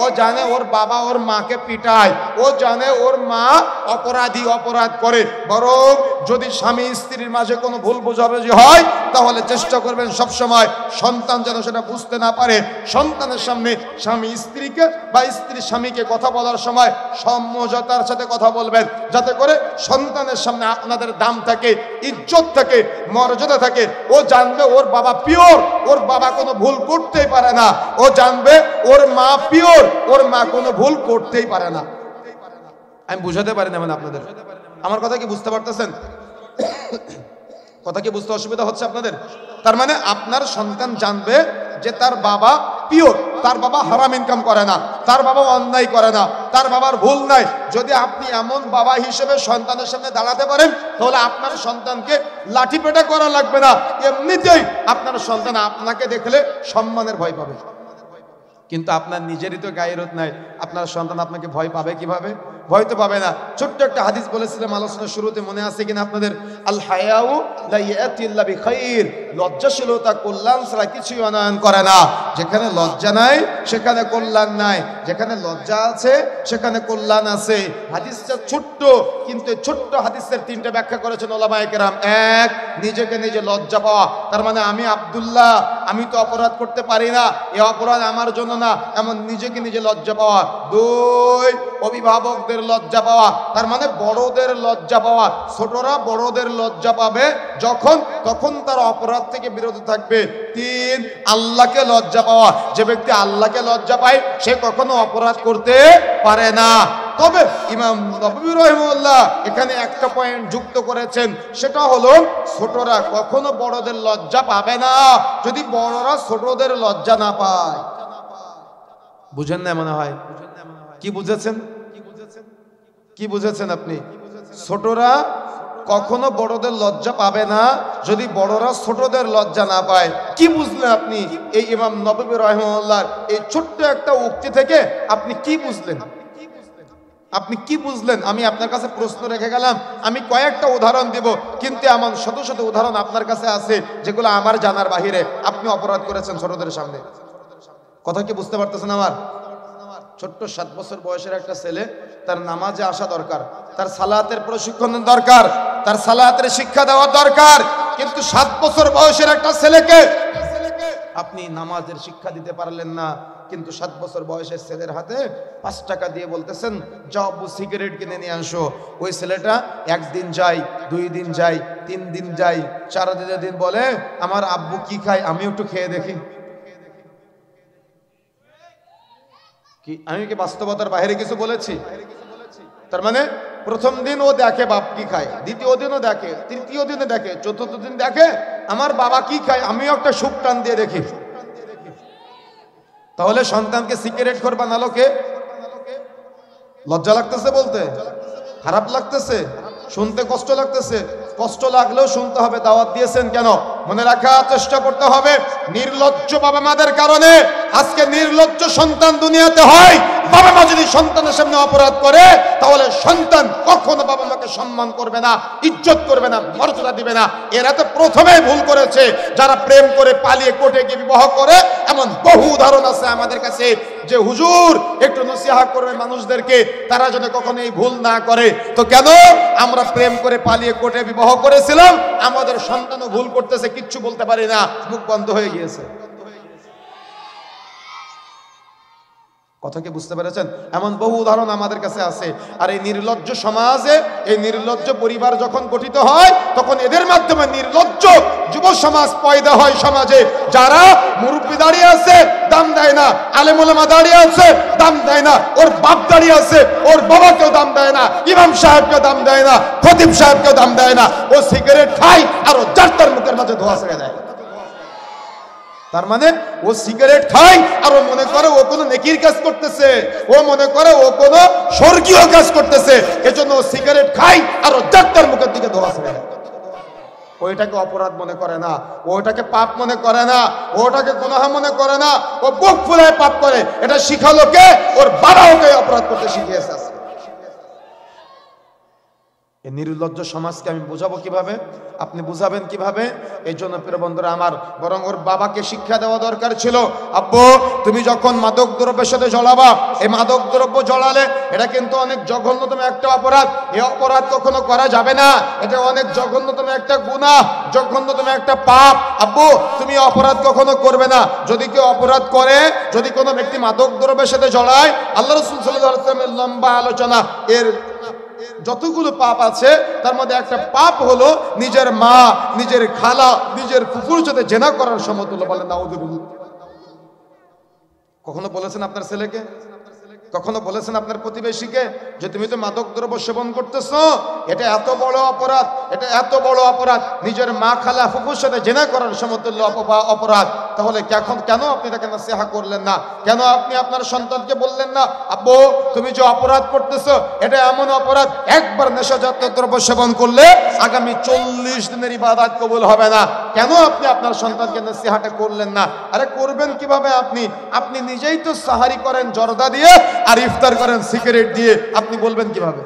ও জানে ওর বাবা ওর মাকে পিটায়, ও জানে ওর মা অপরাধী, অপরাধ করে। বরং যদি স্বামী স্ত্রীর মাঝে কোনো ভুল বোঝাবুঝি হয় তাহলে চেষ্টা করবেন সবসময় সন্তান যেন সেটা বুঝতে না পারে। সন্তানের সামনে স্বামী স্ত্রীকে বা স্ত্রী স্বামীকে কথা বলার সময় সমঝোতার সাথে কথা বলবেন, যাতে করে সন্তানের সামনে আপনাদের দাম থাকে, ইজ্জত থাকে, মর্যাদা থাকে। ও জানবে ওর বাবা পিওর, ওর বাবা কোনো ভুল করতেই পারে না। ও জানবে ওর মা পিওর, ওর মা কোনো ভুল করতেই পারে না। আমি বুঝাতে পারি না মানে আপনাদের, আমার কথা কি বুঝতে পারতেছেন? কথা কি বুঝতে অসুবিধা হচ্ছে আপনাদের? তার মানে আপনার সন্তান জানবে যে তার বাবা পিওর, তার বাবা হারাম ইনকাম করে না, তার বাবা অন্যায় করে না, তার বাবার ভুল নাই। যদি আপনি এমন বাবা হিসেবে সন্তানের সামনে দাঁড়াতে পারেন তাহলে আপনার সন্তানকে লাঠি পেটা করা লাগবে না, এমনিতেই আপনার সন্তান আপনাকে দেখলে সম্মানের ভয় পাবে। কিন্তু আপনার নিজেরই তো গায়রত নাই, আপনার সন্তান আপনাকে ভয় পাবে কিভাবে? ভয় তো পাবে না। ছোট্ট একটা হাদিস বলেছিলাম আলোচনার শুরুতে, মনে আছে কিনা আপনাদের? আল হায়াউ লা ইয়াতি ইল্লা বিখাইর, লজ্জাশীলতা কল্যাণ ছাড়া কিছুই আনয়ন করে না। যেখানে লজ্জা নাই সেখানে কল্যাণ নাই, যেখানে লজ্জা আছে সেখানে কল্যাণ আছে। হাদিসটা ছোট্ট, কিন্তু ছোট্ট হাদিসের তিনটা ব্যাখ্যা করেছেন ওলামায়ে কেরাম। এক, নিজেকে নিজে লজ্জা পাওয়া, তার মানে আমি আব্দুল্লাহ, আমি তো অপরাধ করতে পারি না, এই অপরাধ আমার জন্য না, এমন নিজেকে নিজে লজ্জা পাওয়া। দুই, অভিভাবকদের লজ্জা পাওয়া, তার মানে বড়দের লজ্জা পাওয়া। ছোটরা বড়দের লজ্জা পাবে যখন, তখন তার অপরাধ থেকে বিরত থাকবে। তিন, আল্লাহকে লজ্জা পাওয়া, যে ব্যক্তি আল্লাহকে লজ্জা পায় সে কখনো অপরাধ করতে পারে না। তবে ইমাম নববী রাহিমাহুল্লাহ এখানে একটা পয়েন্ট যুক্ত করেছেন, সেটা হলো ছোটরা কখনো বড়দের লজ্জা পাবে না যদি বড়রা ছোটদের লজ্জা না পায়। বুঝেন না মনে হয়? কি বুঝেছেন? কি বুঝেছেন আপনি? ছোটরা কখনো বড়দের লজ্জা পাবে না যদি বড়রা ছোটদের লজ্জা না পায়। কি বুঝলেন আপনি এই ইমাম নববী রাহিমাহুল্লাহর এই ছোট্ট একটা উক্তি থেকে? আপনি কি বুঝলেন? আপনি কি বুঝলেন? আমি আপনার কাছে প্রশ্ন রেখে গেলাম, আমি কয়েকটা উদাহরণ দিব, কিন্তু এমন শত শত উদাহরণ আপনার কাছে আছে যেগুলো আমার জানার বাহিরে। আপনি অপরাধ করেছেন ছোটদের সামনে। কথা কি বুঝতে পারতেছেন আমার? ছোট্ট 7 বছর বয়সের একটা ছেলে, তার নামাজে আসা দরকার, তার সালাতের প্রশিক্ষণ দরকার, তার সালাতের শিক্ষা দেওয়া দরকার, কিন্তু 7 বছর বয়সের একটা ছেলেকে আপনি নামাজের শিক্ষা দিতে পারলেন না। কিন্তু 7 বছর বয়সের ছেলের হাতে 5 টাকা দিয়ে বলতেছেন যাও আব্বু সিগারেট কিনে নিয়ে আসো। ওই ছেলেটা 1 দিন যায়, 2 দিন যায়, 3 দিন যায়, 4 দিন বলে আমার আব্বু কি খায় আমি একটু খেয়ে দেখি। কি আমি কি বাস্তবতার বাইরে কিছু বলেছি? তার মানে প্রথম দিন ও দেখে বাপ কি খায়, দ্বিতীয় দিনও দেখে, তৃতীয় দিনে দেখে, চতুর্থ দিন দেখে আমার বাবা কি খায় আমিও একটা সুখ টান দিয়ে দেখি। তাহলে সন্তানকে সিগারেট খোর বানালো কে? লজ্জা লাগতেছে বলতে? খারাপ লাগতেছে? শুনতে কষ্ট লাগতেছে? কষ্ট লাগলেও শুনতে হবে। দাওয়াত দিয়েছেন কেন? মনে রাখার চেষ্টা করতে হবে, নির্লজ্জ বাবা মাদের কারণে আজকে নির্লজ্জ সন্তান দুনিয়াতে হয়। বাবা মা যদি সন্তানের সামনে অপরাধ করে তাহলে সন্তান কখনো বাবা মাকে সম্মান করবে না, ইজ্জত করবে না, মর্যাদা দিবে না। এরা তো প্রথমেই ভুল করেছে। যারা প্রেম করে পালিয়ে কোর্টে গিয়ে বিবাহ করে, এমন বহু উদাহরণ আছে আমাদের কাছে যে হুজুর একটু নসিহত করবে মানুষদেরকে, তারা যেন কখনো এই ভুল না করে। তো কেন আমরা প্রেম করে পালিয়ে কোর্টে বিবাহ করেছিলাম, আমাদের সন্তানও ভুল করতেছে, কিচ্ছু বলতে পারি না, মুখ বন্ধ হয়ে গিয়েছে। কথা কি বুঝতে পেরেছেন? এমন বহু উদাহরণ আমাদের কাছে আছে। আর এই নির্লজ্জ সমাজে, এই নির্লজ্জ পরিবার যখন গঠিত হয়, তখন এদের মাধ্যমে নির্লজ্জ যুব সমাজ পয়দা হয় সমাজে। যারা মুরব্বী দাঁড়িয়ে আছে, দাম দেয় না, আলেম ওলামা দাঁড়িয়ে আছে, দাম দেয় না, ওর বাপ দাঁড়িয়ে আছে, ওর বাবাকেও দাম দেয় না, ইমাম সাহেবকেও দাম দেয় না, খতিব সাহেবকেও দাম দেয় না। ও সিগারেট খায় আর ও যার মুখের মাঝে ধোঁয়া ছেড়ে দেয়। তার মানে ও সিগারেট খায় আর ও মনে করে ও কোনো নেকির কাজ করতেছে, ও মনে করে ও কোনো স্বর্গীয় কাজ করতেছে। এজন্য ও সিগারেট খায় আর ও যার মুখের দিকে ধোঁয়া ছেড়ে দেয়। ওইটাকে অপরাধ মনে করে না, ওটাকে পাপ মনে করে না, ওটাকে গুনাহ মনে করে না, ও বুক ফুলায় পাপ করে। এটা শিখালো কে? ওর বাবা ওকে অপরাধ করতে শিখিয়েছে। এই নির্লজ্জ সমাজকে আমি বুঝাবো কিভাবে? আপনি বুঝাবেন কিভাবে? এই জন্য প্রিয় বন্ধুরা আমার, বরং ওর বাবাকে শিক্ষা দেওয়া দরকার ছিল। আব্বু, তুমি যখন মাদক দ্রব্যের সাথে জড়াবা, এই মাদক দ্রব্য জড়ালে এটা কিন্তু অনেক জঘন্যতম একটা অপরাধ। এই অপরাধ কখনো করা যাবে না, এটা অনেক জঘন্যতম একটা গুনাহ, জঘন্যতম একটা পাপ। আব্বু, তুমি অপরাধ কখনো করবে না। যদি কেউ অপরাধ করে, যদি কোনো ব্যক্তি মাদক দ্রব্যের সাথে জড়ায়, আল্লাহ রাসূল সাল্লাল্লাহু আলাইহি ওয়াসাল্লামের লম্বা আলোচনা, এর যতগুলো পাপ আছে তার মধ্যে একটা পাপ হলো নিজের মা, নিজের খালা, নিজের ফুফুর সাথে জেনা করার সমতুল্য। বলেন নাউযুবিল্লাহ। কখনো বলেছেন আপনার ছেলেকে, কখনো বলেছেন আপনার প্রতিবেশীকে যে তুমি তো মাদক দ্রব্য সেবন করতেছো, এটা এত বড় অপরাধ, এটা এত বড় অপরাধ, নিজের মা খালা ফুফুর সাথে জেনা করার সমতুল্য অপরাধ। তাহলে কেন আপনি তাকে নসিহত করলেন না? কেন আপনি আপনার সন্তানকে বললেন না, আব্বু তুমি যে অপরাধ করতেছো এটা এমন অপরাধ, একবার নেশাজাত দ্রব্য সেবন করলে আগামী 40 দিনের ইবাদত কবুল হবে না। কেন আপনি আপনার সন্তানকে নসিহত করলেন না? আরে করবেন কিভাবে? আপনি নিজেই তো সাহারি করেন জর্দা দিয়ে আর ইফতার করেন সিগারেট দিয়ে, আপনি বলবেন কিভাবে?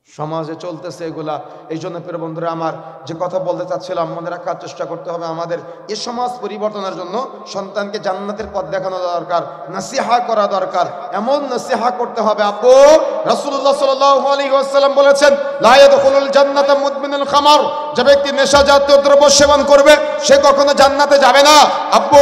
সমাজে চলতেছে এগুলা। এই জন্য প্রিয় বন্ধুরা আমার, যে কথা বলতে চাচ্ছিলাম, মনে রাখার চেষ্টা করতে হবে আমাদের এই সমাজ পরিবর্তনের জন্য সন্তানকে জান্নাতের পথ দেখানো দরকার, নসিহত করা দরকার। এমন নসিহত করতে হবে, আপু রাসূলুল্লাহ সাল্লাল্লাহু আলাইহি ওয়াসাল্লাম বলেছেন, লা ইয়াদখুলুল জান্নাতা মুদমিনুল খামার, যে ব্যক্তি নেশাজাত দ্রব্য সেবন করবে সে কখনো জান্নাতে যাবে না। আপু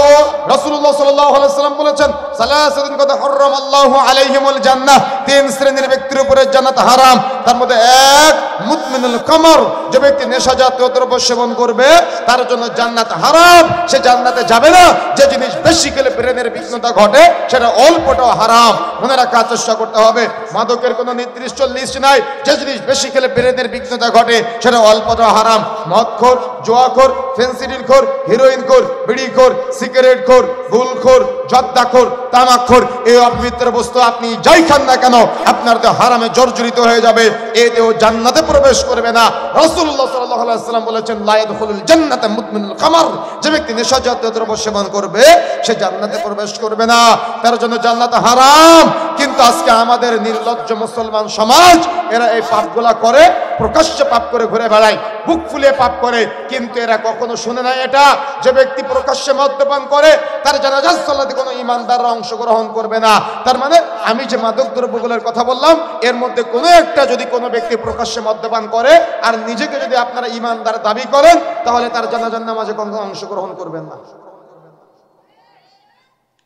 রাসূলুল্লাহ সাল্লাল্লাহু আলাইহি ওয়াসাল্লাম বলেছেন, সালাসাতুন কাদ হারামাল্লাহু আলাইহিমুল জান্নাহ, 3 শ্রেণীর ব্যক্তির উপরে জান্নাত হারাম। তার মধ্যে এক মুদমিনুল খামার, যে ব্যক্তি নেশাজাত দ্রব্য সেবন করবে তার জন্য জান্নাত হারাম, সে জান্নাতে যাবে না। যে জিনিস বেশি খেলে ব্রেনের বিঘ্নতা ঘটে সেটা অল্পটাও হারাম। মনে রাখার চেষ্টা করতে হবে, মাদকের কোনো নির্দিষ্ট লিস্ট নাই। যে জিনিস বেশি খেলে ব্রেনের বিঘ্নতা ঘটে সেটা অল্পটাও হারাম। মদখোর, জুয়াখোর, ফেন্সিডিলখোর, হিরোইনখোর, বিড়িখোর, সিগারেটখোর, গুলখোর, জর্দাখোর, তামাকখোর, এই অপবিত্র বস্তু আপনি যাই খান না কেন আপনার দেহ হারামে জর্জরিত হয়ে যাবে, এই দেহ জান্নাতে প্রবেশ করবে না। রাসূলুল্লাহ সাল্লাল্লাহু আলাইহি ওয়াসাল্লাম বলেছেন, লা ইয়াদখুলুল জান্নাতা মুদমিনুল খামার, যে ব্যক্তি নেশাজাত দ্রব্য সেবন করবে সে জান্নাতে প্রবেশ করবে না, তার জন্য জান্নাত হারাম। কিন্তু আজকে আমাদের নির্লজ্জ মুসলমান সমাজ, এরা এই পাপগুলা করে, প্রকাশ্যে পাপ করে ঘুরে বেড়ায়, বুক ফুলিয়ে পাপ করে। কিন্তু এরা কখনো শুনে না এটা, যে ব্যক্তি প্রকাশ্যে মদ্যপান করে তার জানাজার সালাতে কোনো ঈমানদাররা অংশগ্রহণ করবে না। তার মানে আমি যে মাদক দ্রব্যগুলোর কথা বললাম, এর মধ্যে কোনো একটা যদি কোনো ব্যক্তি প্রকাশ্যে মদ্যপান করে আর নিজেকে যদি আপনারা ঈমানদার দাবি করেন, তাহলে তার জানাজার নামাজে কোনো অংশগ্রহণ করবেন না।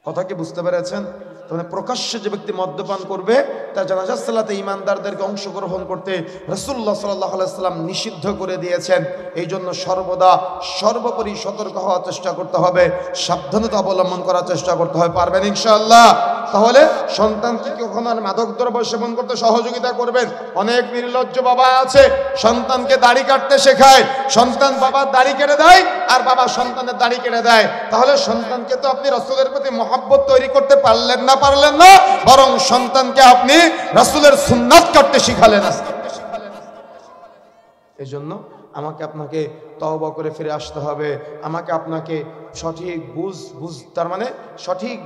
কথা কি বুঝতে পেরেছেন? তাহলে প্রকাশ্যে যে ব্যক্তি মদ্যপান করবে তার জানাজার সালাতে ঈমানদারদেরকে অংশগ্রহণ করতে রাসূলুল্লাহ সাল্লাল্লাহু আলাইহি ওয়াসাল্লাম নিষিদ্ধ করে দিয়েছেন। এই জন্য সর্বদা সর্বোপরি সতর্ক হওয়ার চেষ্টা করতে হবে, সাবধানতা অবলম্বন করার চেষ্টা করতে হবে। পারবেন ইনশাআল্লাহ? তাহলে সন্তানকে কখনো আর মাদক দ্রব্য সেবন করতে সহযোগিতা করবেন। অনেক নির্লজ্জ বাবা আছে, সন্তানকে দাড়ি কাটতে শেখায়, সন্তান বাবার দাড়ি কেটে দেয় আর বাবা সন্তানের দাড়ি কেটে দেয়। তাহলে সন্তানকে তো আপনি রাসূলের প্রতি মহব্বত তৈরি করতে পারলেন না, বরং সন্তানকে আপনি রাসূলের সুন্নাত কাটতে শিখালেন। এই জন্য আমাকে আপনাকে তওবা করে ফিরে আসতে হবে, আমাকে আপনাকে সঠিক তার মানে সঠিক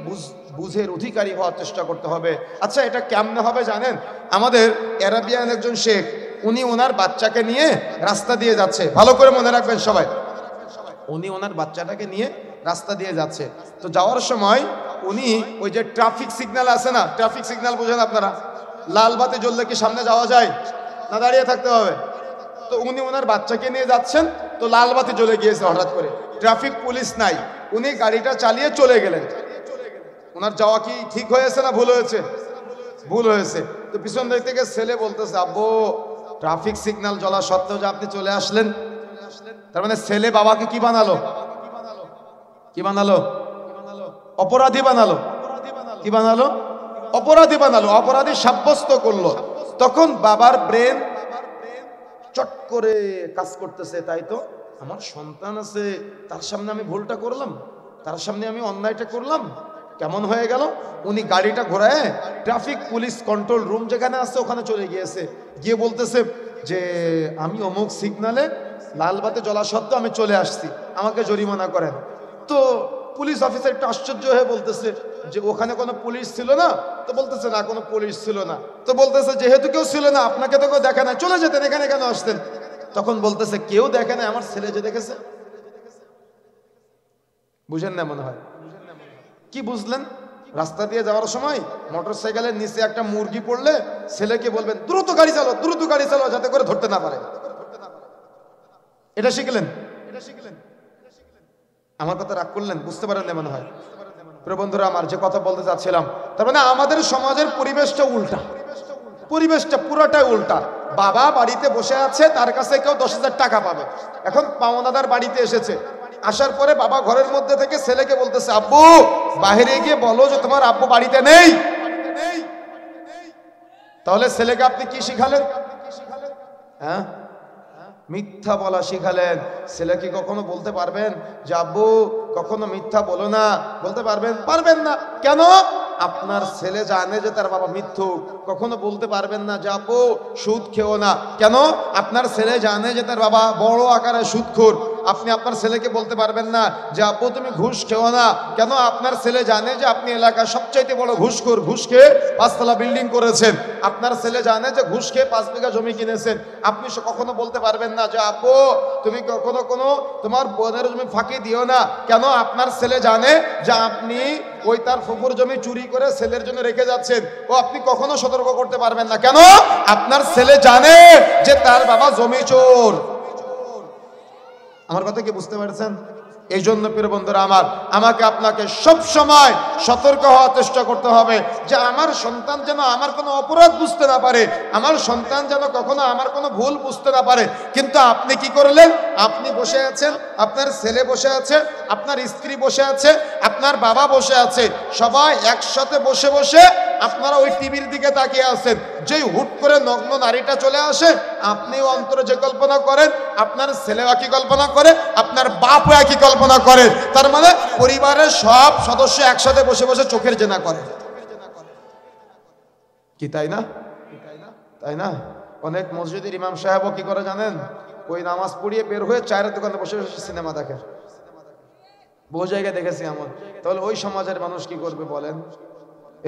বুঝের অধিকারী হওয়ার চেষ্টা করতে হবে। আচ্ছা, এটা কেমনে হবে জানেন? আমাদের আরাবিয়ান একজন শেখ, উনি ওনার বাচ্চাকে নিয়ে রাস্তা দিয়ে যাচ্ছে, ভালো করে মনে রাখবেন সবাই, উনি ওনার বাচ্চাটাকে নিয়ে রাস্তা দিয়ে যাচ্ছে। তো যাওয়ার সময় উনি ওই যে ট্রাফিক সিগন্যাল আছে না, ট্রাফিক সিগন্যাল বোঝেন আপনারা, লাল বাতি জ্বললে কি সামনে যাওয়া যায় না দাঁড়িয়ে থাকতে হবে? তো উনি ওনার বাচ্চাকে নিয়ে যাচ্ছেন, তো লাল বাতি জ্বলে গিয়েছে হঠাৎ করে, ট্রাফিক পুলিশ নাই, উনি গাড়িটা চালিয়ে চলে গেলেন। ওনার যাওয়া কি ঠিক হয়েছে না ভুল হয়েছে? ভুল হয়েছে। তো পিছন দিক থেকে ছেলে বলতেছে, আব্বু ট্রাফিক সিগন্যাল জ্বলা সত্ত্বেও যে আপনি চলে আসলেন। তার মানে ছেলে বাবাকে কি বানালো? কি বানালো? অপরাধী বানালো। কি বানালো? অপরাধী বানালো, অপরাধী সাব্যস্ত করলো। তখন বাবার ব্রেন চট করে কাজ করতেছে, তাই তো আমার সন্তান আছে, তার সামনে আমি ভুলটা করলাম, তার সামনে আমি অন্যায়টা করলাম, কেমন হয়ে গেল? উনি গাড়িটা ঘোরায় ট্রাফিক পুলিশ কন্ট্রোল রুম যেখানে আছে ওখানে চলে গিয়েছে, গিয়ে বলতেছে যে আমি অমুক সিগনালে লাল বাতি জ্বলা সত্ত্বেও আমি চলে আসছি, আমাকে জরিমানা করেন। তো পুলিশ অফিসার একটু আশ্চর্য হয়ে বলতেছে যে ওখানে কোনো পুলিশ ছিল না? তো বলতেছে না, কোনো পুলিশ ছিল না। তো বলতেছে যেহেতু কেউ ছিল না, আপনাকে তো কেউ দেখে না, চলে যেতেন, এখানে কেন আসতেন? তখন বলতেছে কেউ দেখে না, আমার ছেলে যে দেখেছে। বুঝেন না মনে হয়? কি বুঝলেন? রাস্তা দিয়ে যাওয়ার সময় মোটরসাইকেলের নিচে একটা মুরগি পড়লে ছেলেকে বলবেন দ্রুত গাড়ি চালাও, দ্রুত গাড়ি চালাও, যাতে করে ধরতে না পারে। এটা শিখলেন? আমার কথা রাগ করলেন? বুঝতে পারেন না মনে হয়? প্রিয় বন্ধুরা আমার, যে কথা বলতে চাচ্ছিলাম, তার মানে আমাদের সমাজের পরিবেশটা উল্টা, পরিবেশটা পুরোটাই উল্টা। বাবা বাড়িতে বসে আছে, তার কাছে কেউ 10,000 টাকা পাবে। এখন পাওনাদার বাড়িতে এসেছে, আসার পরে বাবা ঘরের মধ্যে থেকে ছেলেকে বলতেছে, আব্বু বাইরে গিয়ে বলো যে তোমার আব্বু বাড়িতে নেই। তাহলে ছেলেকে আপনি কি শিখালেন? হ্যাঁ, মিথ্যা বলা শিখালেন। ছেলে কি কখনো বলতে পারবেন যে আব্বু কখনো মিথ্যা বলো না? বলতে পারবেন? পারবেন না। কেন? আপনার ছেলে জানে যে তার বাবা মিথ্যুক। কখনো বলতে পারবেন না যে আব্বু সুদ খেও না। কেন? আপনার ছেলে জানে যে তার বাবা বড় আকারে সুদখোর। আপনি আপনার ছেলেকে বলতে পারবেন না যে আব্বু তুমি ঘুষ খেও না। কেন? আপনার ছেলে জানে যে আপনি এলাকার সবচাইতে বড় ঘুষখোর, ঘুষ খেয়ে 5 তলা বিল্ডিং করেছেন। আপনার ছেলে জানে যে ঘুষ খেয়ে 5 বিঘা জমি কিনেছেন। আপনি কখনো বলতে পারবেন না যে আব্বু তুমি কখনো তোমার বোনের জমি ফাঁকি দিও না। কেন? আপনার ছেলে জানে যে আপনি ওই তার ফুফুর জমি চুরি করে ছেলের জন্য রেখে যাচ্ছেন। ও আপনি কখনো সতর্ক করতে পারবেন না। কেন? আপনার ছেলে জানে যে তার বাবা জমি চোর। আমার কথা কি বুঝতে পারছেন? এই জন্য প্রিয় বন্ধুরা আমার, আমাকে আপনাকে সব সময় সতর্ক হওয়ার চেষ্টা করতে হবে যে আমার সন্তান যেন আমার কোনো অপরাধ বুঝতে না পারে, আমার সন্তান যেন কখনো আমার কোনো ভুল বুঝতে না পারে। কিন্তু আপনি কি করলেন? আপনি বসে আছেন, আপনার ছেলে বসে আছে, আপনার স্ত্রী বসে আছে, আপনার বাবা বসে আছে, সবাই একসাথে বসে বসে আপনারা ওই টিভির দিকে তাকিয়ে আছেন। যেই হুট করে নগ্ন নারীটা চলে আসে, আপনিও অন্তরে যে কল্পনা করেন, আপনার ছেলেও একই কল্পনা করে, আপনার বাপও একই কল্পনা করে। তার মানে পরিবারের সব সদস্য একসাথে বসে বসে চোখের জেনা করে। কি তাই না? তাই না? অনেক মসজিদের ইমাম সাহেবও কি করে জানেন? ওই নামাজ পড়িয়ে বের হয়ে চায়ের দোকানে বসে বসে সিনেমা দেখে। বহু জায়গায় দেখেছি এমন। তাহলে ওই সমাজের মানুষ কি করবে বলেন?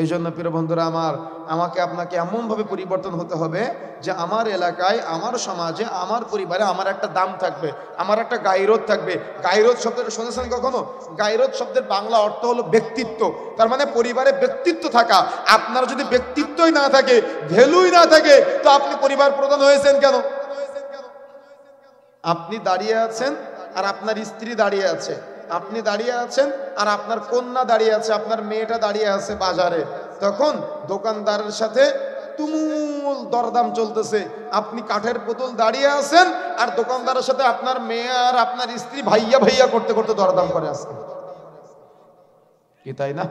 এই জন্য প্রিয় বন্ধুরা আমার, আমাকে আপনাকে এমনভাবে পরিবর্তন হতে হবে যে আমার এলাকায়, আমার সমাজে, আমার পরিবারে আমার একটা দাম থাকবে, আমার একটা গায়রত থাকবে। গায়রত শব্দটা শুনেছেন কখনো? গায়রত শব্দের বাংলা অর্থ হলো ব্যক্তিত্ব। তার মানে পরিবারে ব্যক্তিত্ব থাকা। আপনার যদি ব্যক্তিত্বই না থাকে, ভ্যালুই না থাকে, তো আপনি পরিবার প্রধান হয়েছেন কেন? আপনি দাঁড়িয়ে আছেন আর আপনার স্ত্রী দাঁড়িয়ে আছে, আপনি দাঁড়িয়ে আছেন আর আপনার কন্যা দাঁড়িয়ে আছে, আপনার মেয়েটা দাঁড়িয়ে আছে বাজারে। তখন দোকানদারের সাথে তুমুল দরদাম চলতেছে। আপনি কাঠের পুতুল দাঁড়িয়ে আছেন আর দোকানদারের সাথে আপনার মেয়ে আর আপনার স্ত্রী ভাইয়া ভাইয়া করতে করতে দরদাম করে আজকে। কি তাই না?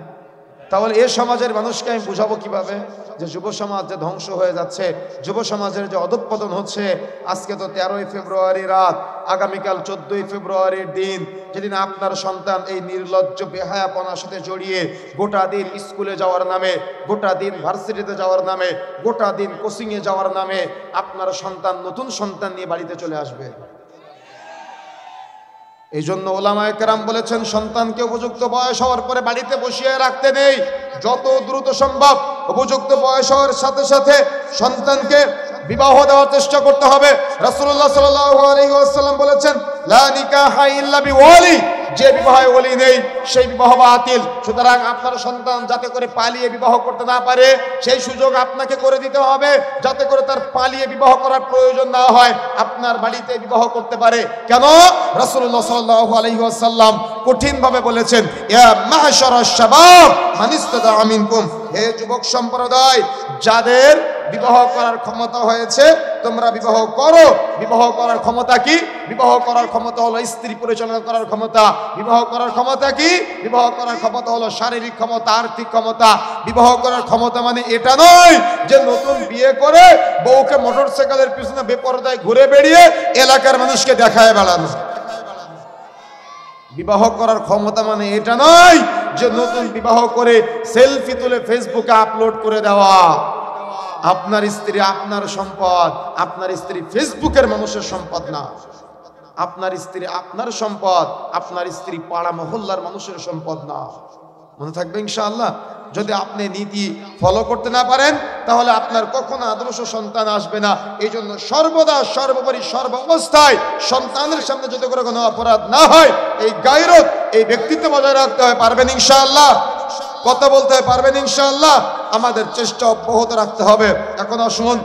তাহলে এই সমাজের মানুষকে আমি বুঝাবো কিভাবে যে যুব সমাজ যে ধ্বংস হয়ে যাচ্ছে, যুব সমাজের যে অধঃপতন হচ্ছে। আজকে তো 13ই ফেব্রুয়ারি রাত, আগামীকাল 14ই ফেব্রুয়ারির দিন, যেদিন আপনার সন্তান এই নির্লজ্জ বেহায়াপনার সাথে জড়িয়ে গোটা দিন স্কুলে যাওয়ার নামে, গোটা দিন ভার্সিটিতে যাওয়ার নামে, গোটা দিন কোচিংয়ে যাওয়ার নামে আপনার সন্তান নতুন সন্তান নিয়ে বাড়িতে চলে আসবে। এই জন্য ওলামায়ে কেরাম বলেছেন সন্তানকে উপযুক্ত বয়স হওয়ার পরে বাড়িতে বসিয়ে রাখতে নেই, যত দ্রুত সম্ভব উপযুক্ত বয়স হওয়ার সাথে সাথে সন্তানকে বিবাহ দেওয়ার চেষ্টা করতে হবে। রাসূলুল্লাহ সাল্লাল্লাহু আলাইহি ওয়াসাল্লাম বলেছেন লা নিকাহা ইল্লা বিওয়ালি, যে বিবাহে ওলি নেই সেই বিবাহ বাতিল। সুতরাং আপনার সন্তান যাতে করে পালিয়ে বিবাহ করতে না পারে সেই সুযোগ আপনাকে করে দিতে হবে, যাতে করে তার পালিয়ে বিবাহ করার প্রয়োজন না হয়, আপনার বাড়িতে বিবাহ করতে পারে। কেন? রাসূলুল্লাহ সাল্লাল্লাহু আলাইহি ওয়াসাল্লাম কঠিন ভাবে বলেছেন ইয়া মা'শারাশ শাবাব মান ইসতাতা'a মিনকুম, হে যুবক সম্প্রদায়, যাদের বিবাহ করার ক্ষমতা হয়েছে তোমরা বিবাহ করো। বিবাহ করার ক্ষমতা কি? বিবাহ করার ক্ষমতা হলো স্ত্রী পরিচালনা করার ক্ষমতা। বিবাহ করার ক্ষমতা কি? বিবাহ করার ক্ষমতা হলো শারীরিক ক্ষমতা, আর্থিক ক্ষমতা। বিবাহ করার ক্ষমতা মানে এটা নয় যে নতুন বিয়ে করে বউকে মোটরসাইকেলের পিছনে বেপরদায় ঘুরে বেড়িয়ে এলাকার মানুষকে দেখায় বেড়ানো। বিবাহ করার ক্ষমতা মানে এটা নয় যে নতুন বিবাহ করে সেলফি তুলে ফেসবুকে আপলোড করে দেওয়া। আপনার স্ত্রী আপনার সম্পদ, আপনার স্ত্রী ফেসবুকের মানুষের সম্পদ না। আপনার স্ত্রী আপনার সম্পদ, আপনার স্ত্রী পাড়া মহল্লার মানুষের সম্পদ না। মনে থাকবে ইনশাআল্লাহ। যদি আপনি নীতি ফলো করতে না পারেন তাহলে আপনার কখনো আদর্শ সন্তান আসবে না। এই জন্য সর্বদা সর্বোপরি সর্ব অবস্থায় সন্তানের সামনে যদি করে কোনো অপরাধ না হয়, এই গায়রত, এই ব্যক্তিত্ব বজায় রাখতে হয়। পারবেন ইনশাআল্লাহ? কথা বলতে হয়, পারবেন ইনশাআল্লাহ? আমাদের চেষ্টা অব্যাহত রাখতে হবে। এখন আসুন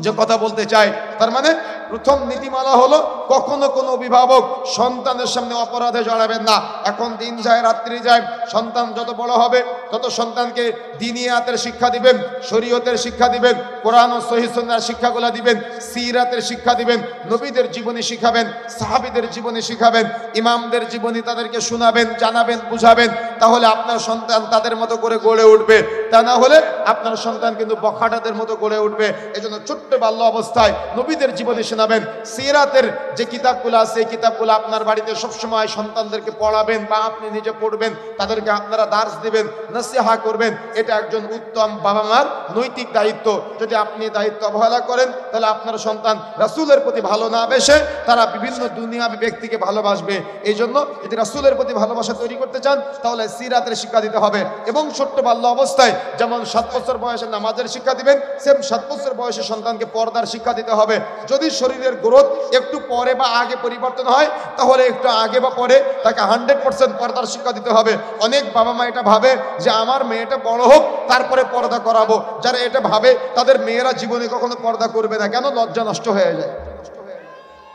যে কথা বলতে চাই, তার মানে প্রথম নীতিমালা হলো কখনো কোনো অভিভাবক সন্তানের সামনে অপরাধে জড়াবেন না। এখন দিন যায় রাত্রি যায়, সন্তান যত বড় হবে তত সন্তানকে দিনিয়াতের শিক্ষা দিবেন, শরীয়তের শিক্ষা দিবেন, কোরআন ও সহিহ সুন্নাহর শিক্ষাগুলো দিবেন, সিরাতের শিক্ষা দিবেন, নবীদের জীবনী শিখাবেন, সাহাবীদের জীবনী শিখাবেন, ইমামদের জীবনী তাদেরকে শোনাবেন, জানাবেন, বুঝাবেন। তাহলে আপনার সন্তান তাদের মতো করে গড়ে উঠবে। তা না হলে আপনার সন্তান কিন্তু বখাটাদের মতো গড়ে উঠবে। এজন্য ছোট্ট বাল্য অবস্থায় নবীদের জীবনী শোনাবেন, সিরাতের যে কিতাবগুলো আছে এই কিতাবগুলো আপনার বাড়িতে সবসময় সন্তানদেরকে পড়াবেন বা আপনি নিজে পড়বেন, তাদেরকে আপনারা দার্স দিবেন, নসিহা করবেন। এটা একজন উত্তম বাবা মার নৈতিক দায়িত্ব। যদি আপনি দায়িত্ব অবহেলা করেন তাহলে আপনার সন্তান রাসূলের প্রতি ভালো না বেসে তারা বিভিন্ন দুনিয়াবী ব্যক্তিকে ভালোবাসবে। এই জন্য যদি রাসূলের প্রতি ভালোবাসা তৈরি করতে চান তাহলে সিরাতের শিক্ষা দিতে হবে। এবং ছোট্ট বাল্য অবস্থায় যেমন 7 বছর বয়সে নামাজের শিক্ষা দিবেন, সেম 7 বছর বয়সে সন্তানকে পর্দার শিক্ষা দিতে হবে। যদি শরীরের গ্রোথ একটু পরে বা আগে পরিবর্তন হয় তাহলে একটু আগে বা পরে তাকে 100% পর্দার শিক্ষা দিতে হবে। অনেক বাবা মা এটা ভাবে যে আমার মেয়েটা বড় হোক তারপরে পর্দা করাবো। যারা এটা ভাবে তাদের মেয়েরা জীবনে কখনো পর্দা করবে না। কেন? লজ্জা নষ্ট হয়ে যায়।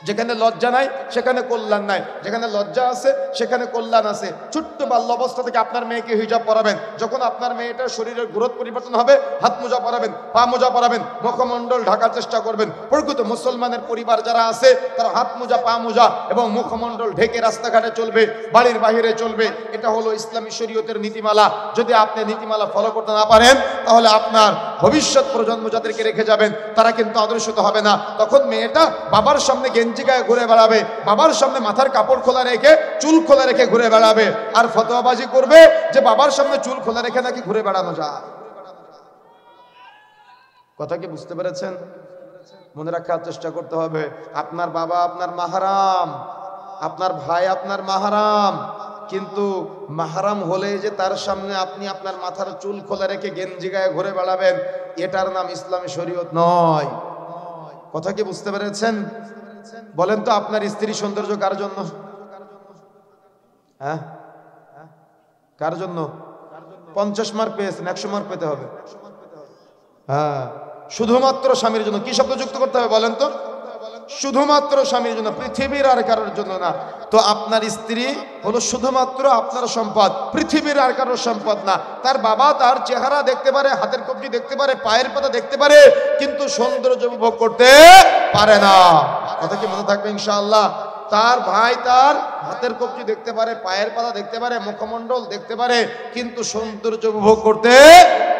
যেখানে লজ্জা নাই সেখানে কল্যাণ নাই, যেখানে লজ্জা আছে সেখানে কল্যাণ আছে। ছোট্ট বাল্য অবস্থা থেকে আপনার মেয়েকে হিজাব পরাবেন। যখন আপনার মেয়েটার শরীরের গ্রোথ পরিবর্তন হবে হাত মোজা পরাবেন, পা মোজা পরাবেন, মুখমণ্ডল ঢাকার চেষ্টা করবেন। প্রকৃত মুসলমানের পরিবার যারা আছে তারা হাত মোজা, পা মোজা এবং মুখমণ্ডল ঢেকে রাস্তাঘাটে চলবে, বাড়ির বাহিরে চলবে। এটা হলো ইসলামী শরীয়তের নীতিমালা। যদি আপনি নীতিমালা ফলো করতে না পারেন তাহলে আপনার ভবিষ্যৎ প্রজন্ম যাদেরকে রেখে যাবেন তারা কিন্তু আদর্শিত হবে না। তখন মেয়েটা বাবার সামনে গেঞ্জি গায়ে ঘুরে বেড়াবে, বাবার সামনে মাথার কাপড় খোলা রেখে, চুল খোলা রেখে ঘুরে বেড়াবে, আর ফতোয়াবাজি করবে যে বাবার সামনে চুল খোলা রেখে নাকি ঘুরে বেড়ানো যায়। কথা কি বুঝতে পেরেছেন? মনে রাখার চেষ্টা করতে হবে। আপনার বাবা আপনার মাহরাম, আপনার ভাই আপনার মাহরাম, কিন্তু মাহরাম হলে যে তার সামনে আপনি আপনার মাথার চুল খোলা রেখে গেঞ্জি গায়ে ঘুরে বেড়াবেন, এটার নাম ইসলামী শরীয়ত নয়। কথা কি বুঝতে পেরেছেন? বলেন তো আপনার স্ত্রী সৌন্দর্য কার জন্য? হ্যাঁ, কার জন্য? 50 মার্ক পেয়েছেন, 100 মার্ক পেতে হবে। হ্যাঁ, শুধুমাত্র স্বামীর জন্য। কি শব্দ যুক্ত করতে হবে বলেন তো? শুধুমাত্র স্বামীর জন্য, পৃথিবীর আর কারোর জন্য না। তো আপনার স্ত্রী হলো শুধুমাত্র আপনার সম্পদ, পৃথিবীর আর কারোর সম্পদ না। তার বাবা তার চেহারা দেখতে পারে, হাতের কবজি দেখতে পারে, পায়ের পাতা দেখতে পারে, কিন্তু সৌন্দর্য উপভোগ করতে পারে না। কথা কি মনে থাকবে ইনশাআল্লাহ? তার ভাই তার হাতের কবজি দেখতে পারে, পায়ের পাতা দেখতে পারে, মুখমণ্ডল দেখতে পারে, কিন্তু সৌন্দর্য উপভোগ করতে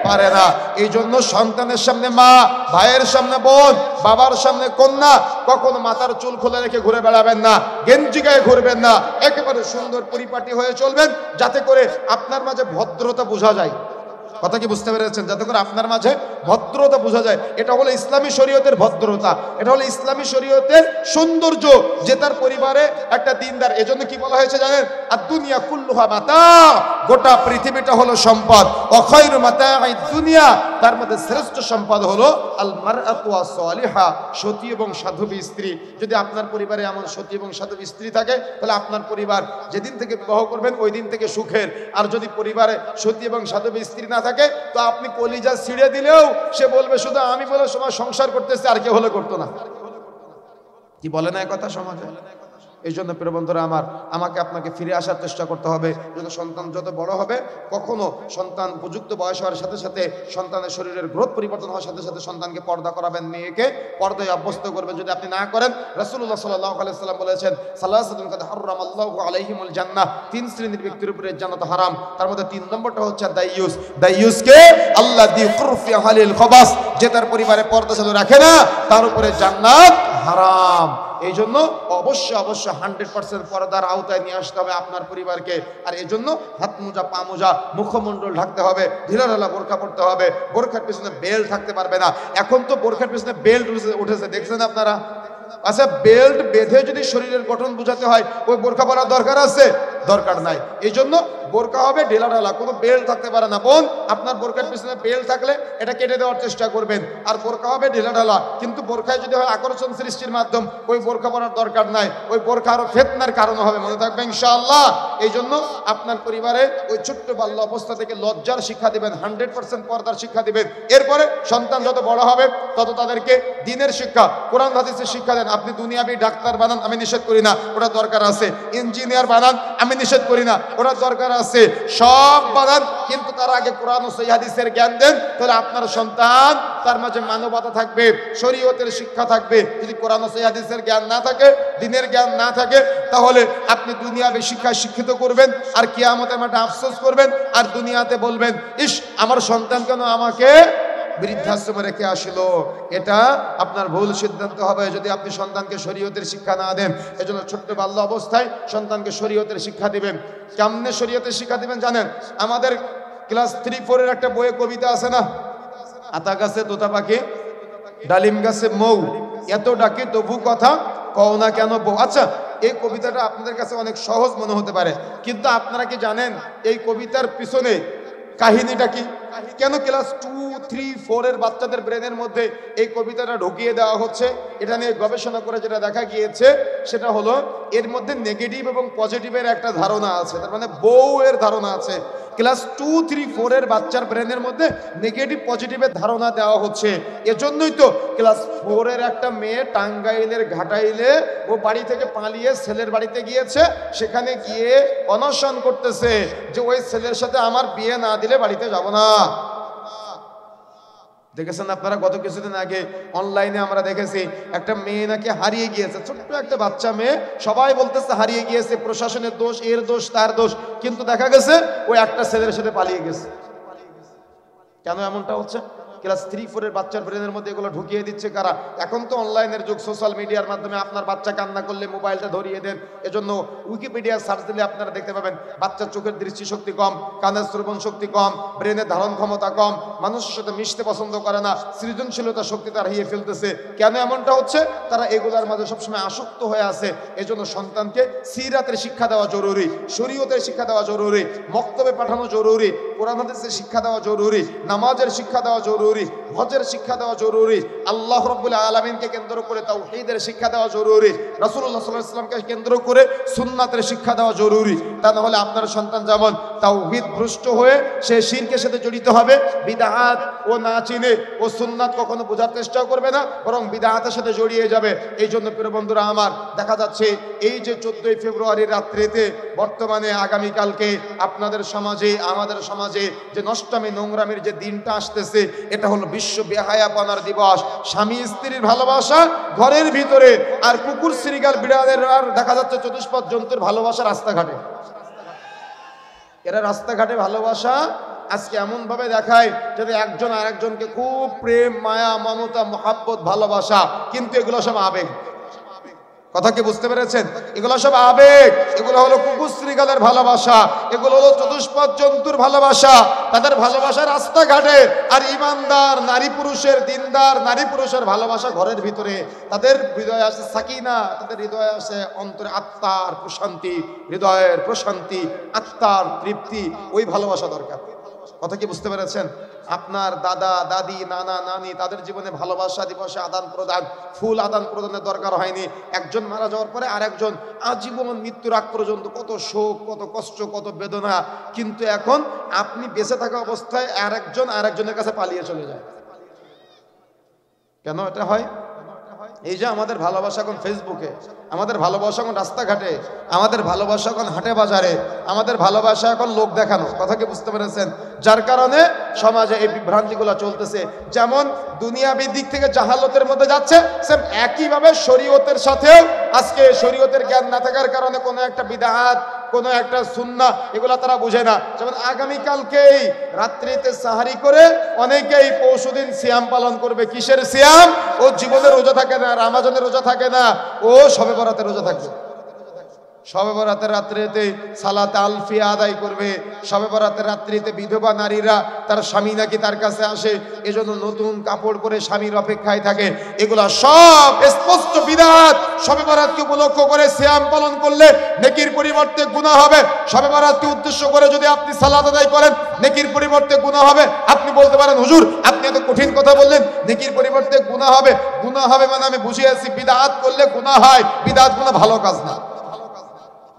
পারে না। এই জন্য সন্তানের সামনে মা, ভাইয়ের সামনে বোন, বাবার সামনে কন্যা কখনো মাথার চুল খুলে রেখে ঘুরে বেড়াবেন না, গেঞ্জি গায়ে ঘুরবেন না। একেবারে সুন্দর পরিপাটি হয়ে চলবেন যাতে করে আপনার মাঝে ভদ্রতা বোঝা যায়। কথা কি বুঝতে পেরেছেন? যাতে করে আপনার মাঝে ভদ্রতা বোঝা যায়। এটা হলো ইসলামী শরীয়তের ভদ্রতা, এটা হলো ইসলামী শরীয়তের সৌন্দর্য, যে তার পরিবারে একটা দিনদার। এজন্য কি বলা হয়েছে জানেন? আদ-দুনিয়া কুল্লুহা মাতা, গোটা পৃথিবীটা হলো সম্পদ। অখায়রু মাতাঈদ দুনিয়া, তার মধ্যে শ্রেষ্ঠ সম্পদ হলো আল মারআতু আস-সালিহা, সতী এবং সাধবী স্ত্রী। যদি আপনার পরিবারে এমন সতী এবং সাধবী স্ত্রী থাকে, তাহলে আপনার পরিবার যেদিন থেকে বিবাহ করবেন ওই দিন থেকে সুখের। আর যদি পরিবারে সতী এবং সাধবী স্ত্রী না থাকে, তো আপনি কলিজা ছিঁড়ে দিলেও সে বলবে শুধু আমি বলে সময় সংসার করতেছে, আর কেউ হলে করতো না। কি বলে না কথা সমাজে? এই জন্য প্রিয় বন্ধুরা আমার, আমাকে আপনাকে ফিরে আসার চেষ্টা করতে হবে। যত সন্তান যত বড় হবে, কখনো সন্তান উপযুক্ত বয়স হওয়ার সাথে সাথে সন্তানের শরীরের গ্রোথ পরিবর্তন হওয়ার সাথে সাথে সন্তানকে পর্দা করাবেন, মেয়েকে পর্দায় অভ্যস্ত করবেন। যদি আপনি না করেন, রাসূলুল্লাহ সাল্লাল্লাহু আলাইহি ওয়াসাল্লাম বলেছেন, সালাসাতুন কাদ হারামাল্লাহু আলাইহিমুল জান্নাহ, তিন শ্রেণীর ব্যক্তির উপরে জান্নাত হারাম। তার মধ্যে 3 নম্বরটা হচ্ছে দাইয়ুস। দাইয়ুসকে আল্লাযী কুরফি আহলিল খবাস, যে তার পরিবারে পর্দা চালু রাখে না, তার উপরে জান্নাত হারাম। এই জন্য অবশ্যই 100% পর্দার আওতায় নিয়ে আসতে হবে আপনার পরিবারকে। আর এই জন্য হাত মোজা, পা মোজা, মুখমণ্ডল ঢাকতে হবে, ঢিলাঢালা বোরকা পড়তে হবে। বোরখার পিছনে বেল্ট থাকতে পারবে না। এখন তো বোরখার পিছনে বেল্ট উঠেছে, দেখছেন আপনারা? আচ্ছা, বেল্ট বেঁধে যদি শরীরের গঠন বোঝাতে হয়, ওই বোরকা পরার দরকার আছে? দরকার নাই। এই জন্য বোরকা হবে ঢিলাঢালা, কোনো বেল্ট থাকতে পারে না। বোন, আপনার বোরকার পিছনে বেল্ট থাকলে এটা কেটে দেওয়ার চেষ্টা করবেন। আর বোরকা হবে ঢিলাঢালা, কিন্তু বোরকায় যদি হয় আকর্ষণ সৃষ্টির মাধ্যম, ওই বোরকা পরার দরকার নাই। ওই বোরকা আরো ফিতনার কারণ হবে, মনে থাকবে ইনশাআল্লাহ। এই জন্য আপনার পরিবারে ওই ছোট্ট বাল্য অবস্থা থেকে লজ্জার শিক্ষা দিবেন, 100% পর্দার শিক্ষা দিবেন। এরপরে সন্তান যত বড় হবে, তত তাদেরকে দ্বীনের শিক্ষা, কোরআন হাদিসের শিক্ষা দেন। আপনি দুনিয়াবি ডাক্তার বানান, আমি নিষেধ করি না, ওটা দরকার আছে। ইঞ্জিনিয়ার বানান, আমি নিষেধ করি না, ওটা দরকার আছে। সব বানান, কিন্তু তার আগে কোরআন ও সহিহ হাদিসের জ্ঞান দেন। তাহলে আপনার সন্তান, তার মাঝে মানবতা থাকবে, শরীয়তের শিক্ষা থাকবে। যদি কোরআন ও সহিহ হাদিসের জ্ঞান না থাকে, দ্বীনের জ্ঞান না থাকে, তাহলে আপনি দুনিয়াবি শিক্ষায় শিক্ষিত করবেন, আর কিয়ামতের মাঠে আফসোস করবেন, আর দুনিয়াতে বলবেন, ইস, আমার সন্তান কেন আমাকে বৃদ্ধাশ্রমে রেখে আসলো। এটা আপনার ভুল সিদ্ধান্ত হবে যদি আপনি সন্তানকে শরীয়তের শিক্ষা না দেন। এজন্য ছোট্ট বাল্য অবস্থায় সন্তানকে শরীয়তের শিক্ষা দিবেন। কেমনে শরীয়তের শিক্ষা দিবেন জানেন? আমাদের ক্লাস 3-4 একটা বইয়ে কবিতা আছে না, আতা গাছে তোতা পাখি, ডালিম গাছে মৌ, এত ডাকে তবু কথা কও না কেন বউ। আচ্ছা, এই কবিতাটা আপনাদের কাছে অনেক সহজ মনে হতে পারে, কিন্তু আপনারা কি জানেন এই কবিতার পিছনে কাহিনীটা কি? কেন ক্লাস 2-3-4 এর বাচ্চাদের ব্রেনের মধ্যে এই কবিতাটা ঢুকিয়ে দেওয়া হচ্ছে? এটা নিয়ে গবেষণা করে যেটা দেখা গিয়েছে, সেটা হলো এর মধ্যে নেগেটিভ এবং পজিটিভের একটা ধারণা আছে, তার মানে বউ এর ধারণা আছে। ক্লাস 2-3-4 এর বাচ্চার ব্রেনের মধ্যে নেগেটিভ পজিটিভের ধারণা দেওয়া হচ্ছে। এজন্যই তো ক্লাস 4 এর একটা মেয়ে টাঙ্গাইলের ঘাটাইলে ও বাড়ি থেকে পালিয়ে ছেলের বাড়িতে গিয়েছে, সেখানে গিয়ে অনশন করতেছে যে ওই ছেলের সাথে আমার বিয়ে না দিলে বাড়িতে যাব না। দেখেছেন আপনারা? গত কিছুদিন আগে অনলাইনে আমরা দেখেছি একটা মেয়ে নাকি হারিয়ে গিয়েছে, ছোট্ট একটা বাচ্চা মেয়ে। সবাই বলতেছে হারিয়ে গিয়েছে, প্রশাসনের দোষ, এর দোষ, তার দোষ, কিন্তু দেখা গেছে ওই একটা ছেলের সাথে পালিয়ে গেছে। কেন এমনটা হচ্ছে? ক্লাস 3-4 এর বাচ্চার ব্রেনের মধ্যে এগুলো ঢুকিয়ে দিচ্ছে কারা? এখন তো অনলাইনের যুগ, সোশ্যাল মিডিয়ার মাধ্যমে আপনার বাচ্চা কান্না করলে মোবাইলটা ধরিয়ে দেন। এজন্য উইকিপিডিয়া সার্চ দিলে আপনারা দেখতে পাবেন বাচ্চার চোখের দৃষ্টিশক্তি কম, কানের শ্রবণ শক্তি কম, ব্রেনের ধারণ ক্ষমতা কম, মানুষের সাথে মিশতে পছন্দ করে না, সৃজনশীলতা শক্তি তার হারিয়ে ফেলতেছে। কেন এমনটা হচ্ছে? তারা এগুলার মাঝে সবসময় আসক্ত হয়ে আছে। এজন্য সন্তানকে সিরাতের শিক্ষা দেওয়া জরুরি, শরীয়তের শিক্ষা দেওয়া জরুরি, মক্তবে পাঠানো জরুরি, কোরআন হাদিসের শিক্ষা দেওয়া জরুরি, নামাজের শিক্ষা দেওয়া জরুরি, হজের শিক্ষা দেওয়া জরুরি, আল্লাহ রাব্বুল আলামিনকে কেন্দ্র করে তাওহীদের শিক্ষা দেওয়া জরুরি, রাসূলুল্লাহ সাল্লাল্লাহু আলাইহি ওয়াসাল্লামকে কেন্দ্র করে সুন্নাতের শিক্ষা দেওয়া জরুরি। তা না হলে আপনার সন্তান যেমন তাওহীদ ভ্রষ্ট হয়ে সে শিরকের সাথে জড়িত হবে, বিদআত ও না চিনে ও সুন্নাত কখনো বোঝার চেষ্টাও করবে না, বরং বিদআতের সাথে জড়িয়ে যাবে। এই জন্য প্রিয় বন্ধুরা আমার, দেখা যাচ্ছে এই যে 14 ফেব্রুয়ারির রাত্রিতে, বর্তমানে আগামীকালকে আপনাদের সমাজে, আমাদের সমাজে যে নষ্টামি নোংরামির যে দিনটা আসতেছে, এটা হলো বিশ্ব বেহায়াপনার দিবস। স্বামী স্ত্রীর ভালোবাসা ঘরের ভিতরে, আর কুকুর শ্রীগাল বিড়ালের আর দেখা যাচ্ছে চতুষ্পদ জন্তুর ভালোবাসা রাস্তাঘাটে। এরা রাস্তাঘাটে ভালোবাসা আজকে এমন ভাবে দেখায় যাতে একজন আরেকজনকে খুব প্রেম, মায়া, মমতা, মহাব্বত, ভালোবাসা, কিন্তু এগুলো সব আবেগ। কথা কি বুঝতে পেরেছেন? এগুলো সব আবেগ, এগুলো হলো কুকুর শ্রীগালের ভালোবাসা, এগুলো হলো চতুষ্পদ জন্তুর ভালোবাসা, তাদের ভালোবাসা রাস্তাঘাটে। আর ইমানদার নারী পুরুষের, দিনদার নারী পুরুষের ভালোবাসা ঘরের ভিতরে। তাদের হৃদয়ে আসে সাকিনা, তাদের হৃদয়ে আসে অন্তরে আত্মার প্রশান্তি, হৃদয়ের প্রশান্তি, আত্মার তৃপ্তি। ওই ভালোবাসা দরকার। কথা কি বুঝতে পেরেছেন? আপনার দাদা দাদি নানা নানি তাদের জীবনে ভালোবাসা দিবসে আদান প্রদান, ফুল আদান প্রদানের দরকার হয়নি। একজন মারা যাওয়ার পরে আরেকজন আজীবন মৃত্যুর আগ পর্যন্ত কত শোক, কত কষ্ট, কত বেদনা। কিন্তু এখন আপনি বেঁচে থাকা অবস্থায় আরেকজনের কাছে পালিয়ে চলে যায়। কেন এটা হয়? এই যে আমাদের ভালোবাসা এখন ফেসবুকে, আমাদের ভালোবাসা এখন রাস্তাঘাটে, আমাদের ভালোবাসা এখন হাটে বাজারে, আমাদের ভালোবাসা এখন লোক দেখানো। কথা কি বুঝতে পেরেছেন? যার কারণে সমাজে এই বিভ্রান্তিগুলো চলতেছে। যেমন দুনিয়াবী দিক থেকে জাহালতের মধ্যে যাচ্ছে, সেম একইভাবে শরীয়তের সাথেও আজকে শরীয়তের জ্ঞান না থাকার কারণে কোনো একটা বিদআত, কোনো একটা সুন্নাহ এগুলো তারা বুঝে না। যেমন আগামীকালকেই রাত্রিতে সাহারি করে অনেকেই পরশুদিন সিয়াম পালন করবে। কিসের সিয়াম? ও জীবনের রোজা থাকে না, রমজানের রোজা থাকে না, ও শবে বরাতের রোজা থাকবে। শবে বরাতের রাত্রিতে সালাতে আলফিয়া আদায় করবে। শবে বরাতের রাত্রিতে বিধবা নারীরা তার স্বামী নাকি তার কাছে আসে, এজন্য নতুন কাপড় পরে স্বামীর অপেক্ষায় থাকে। এগুলা সব স্পষ্ট বিদআত। শবে বরাতকে উপলক্ষ করে সিয়াম পালন করলে নেকির পরিবর্তে গুনাহ হবে। শবে বরাতকে উদ্দেশ্য করে যদি আপনি সালাত আদায় করেন, নেকির পরিবর্তে গুনাহ হবে। আপনি বলতে পারেন, হুজুর আপনি এত কঠিন কথা বললেন, নেকির পরিবর্তে গুনাহ হবে। গুনাহ হবে মানে আমি বুঝিয়েছি, বিদআত করলে গুনাহ হয়। বিদআত কোনো ভালো কাজ না।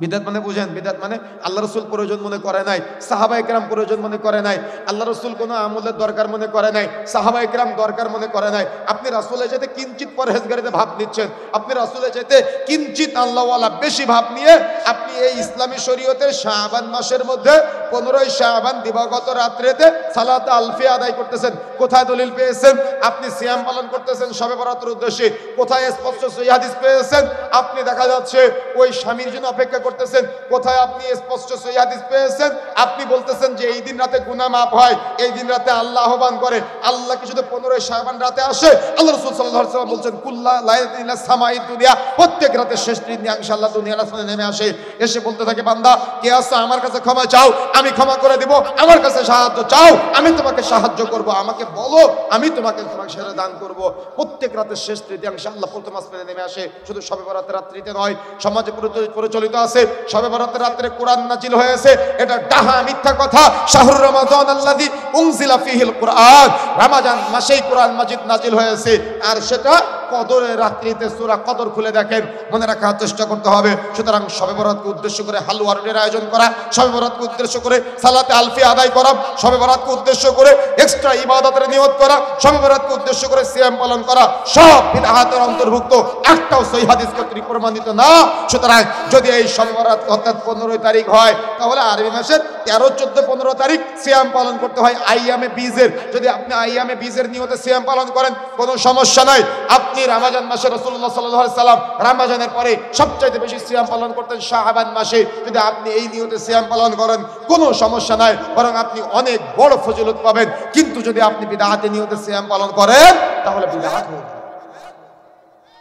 বিদআত মানে বুঝেন, বিদআত মানে আল্লাহ রাসূল প্রয়োজন মনে করে নাই, সাহাবায়ে কেরাম প্রয়োজন মনে করে নাই, আল্লাহ রাসূল কোনো আমলের দরকার মনে করে নাই, সাহাবায়ে কেরাম দরকার মনে করে নাই। আপনি রাসূলের চাইতে কিঞ্চিত পরহেজগারিতে ভাব নিচ্ছেন, আপনি রাসূলের চাইতে কিঞ্চিত আল্লাহওয়ালা বেশি ভাব নিয়ে আপনি এই ইসলামী শরীয়তের শাবান মাসের মধ্যে 15ই শাবান দিবাগত রাত্রিতে সালাতে আলফিয়া আদায় করতেছেন। কোথায় দলিল পেয়েছেন? আপনি সিয়াম পালন করতেছেন শবে বরাতের উদ্দেশ্যে। কোথায় স্পষ্ট সহিহ হাদিস পেয়েছেন? আপনি দেখা যাচ্ছে ওই স্বামীর জন্য অপেক্ষা করতেছেন। কোথায় আপনি স্পষ্ট সহিহ হাদিস পেয়েছেন? আপনি বলতেছেন যে এই দিন রাতে গুনাহ মাফ হয়, এই দিন রাতে আল্লাহ আহ্বান করে। আল্লাহ কি শুধু 15ই শাবান রাতে আসে? আল্লাহ রাসূল সাল্লাল্লাহু আলাইহি ওয়াসাল্লাম বলছেন কুল্লা লাইলাতিন ইলা সামাই দুনিয়া, প্রত্যেক রাতে শেষ দিন ইনশাআল্লাহ দুনিয়ার আসমানে নেমে আসে। এসে বলতে থাকে, বান্দা কে আসছে? আমার কাছে ক্ষমা চাও, আমি ক্ষমা করে দেব। আমার কাছে সাহায্য চাও, আমি তোমাকে সাহায্য করব। আমাকে বলো, আমি তোমাকে সেটা দান করব। প্রত্যেক রাতে শেষ দিন ইনশাআল্লাহ প্রথম আসমানে নেমে আসে। শুধু শবে বরাতের রাত্রিতে নয়, সমাজে প্রচলিত আছে শবে বরাতের রাতে কোরআন নাজিল হয়েছে। এটা ডাহা মিথ্যা কথা। শাহরুর রমাদান আল্লাযী উনজিলা ফীহিল কুরআন, রমজান মাসেই কোরআন মাজিদ নাজিল হয়েছে। আর সেটা কদরের রাত্রিতে। সূরা কদর খুলে দেখেন, মনে রাখার চেষ্টা করতে হবে। সুতরাং শবে বরাতকে উদ্দেশ্য করে হালুয়া রুটির আয়োজন করা, শবে বরাতকে উদ্দেশ্য করে সালাতে আলফিয়া আদায় করা, শবে বরাতকে উদ্দেশ্য করে এক্সট্রা ইবাদতের নিয়ত করা, শবে বরাতকে উদ্দেশ্য করে সিয়াম পালন করা, সব বিদআতের অন্তর্ভুক্ত। একটাও সহিহ হাদিস কর্তৃক প্রমাণিত না। সুতরাং যদি এই শবে বরাত অর্থাৎ 15 তারিখ হয়, তাহলে আরবি মাসের 13, 14, 15 তারিখ সিয়াম পালন করতে হয় আইয়ামে বীজের। যদি আপনি আইয়ামে বীজের নিয়তে সিয়াম পালন করেন কোনো সমস্যা নাই। আপনি রমজান মাসে রাসূলুল্লাহ সাল্লাল্লাহু আলাইহি সাল্লাম রমজানের পরে সবচাইতে বেশি সিয়াম পালন করতেন শাবান মাসে। যদি আপনি এই নিয়তে সিয়াম পালন করেন কোনো সমস্যা নাই, বরং আপনি অনেক বড় ফজিলত পাবেন। কিন্তু যদি আপনি বিদআতের নিয়তে সিয়াম পালন করেন তাহলে বিদআত হবে।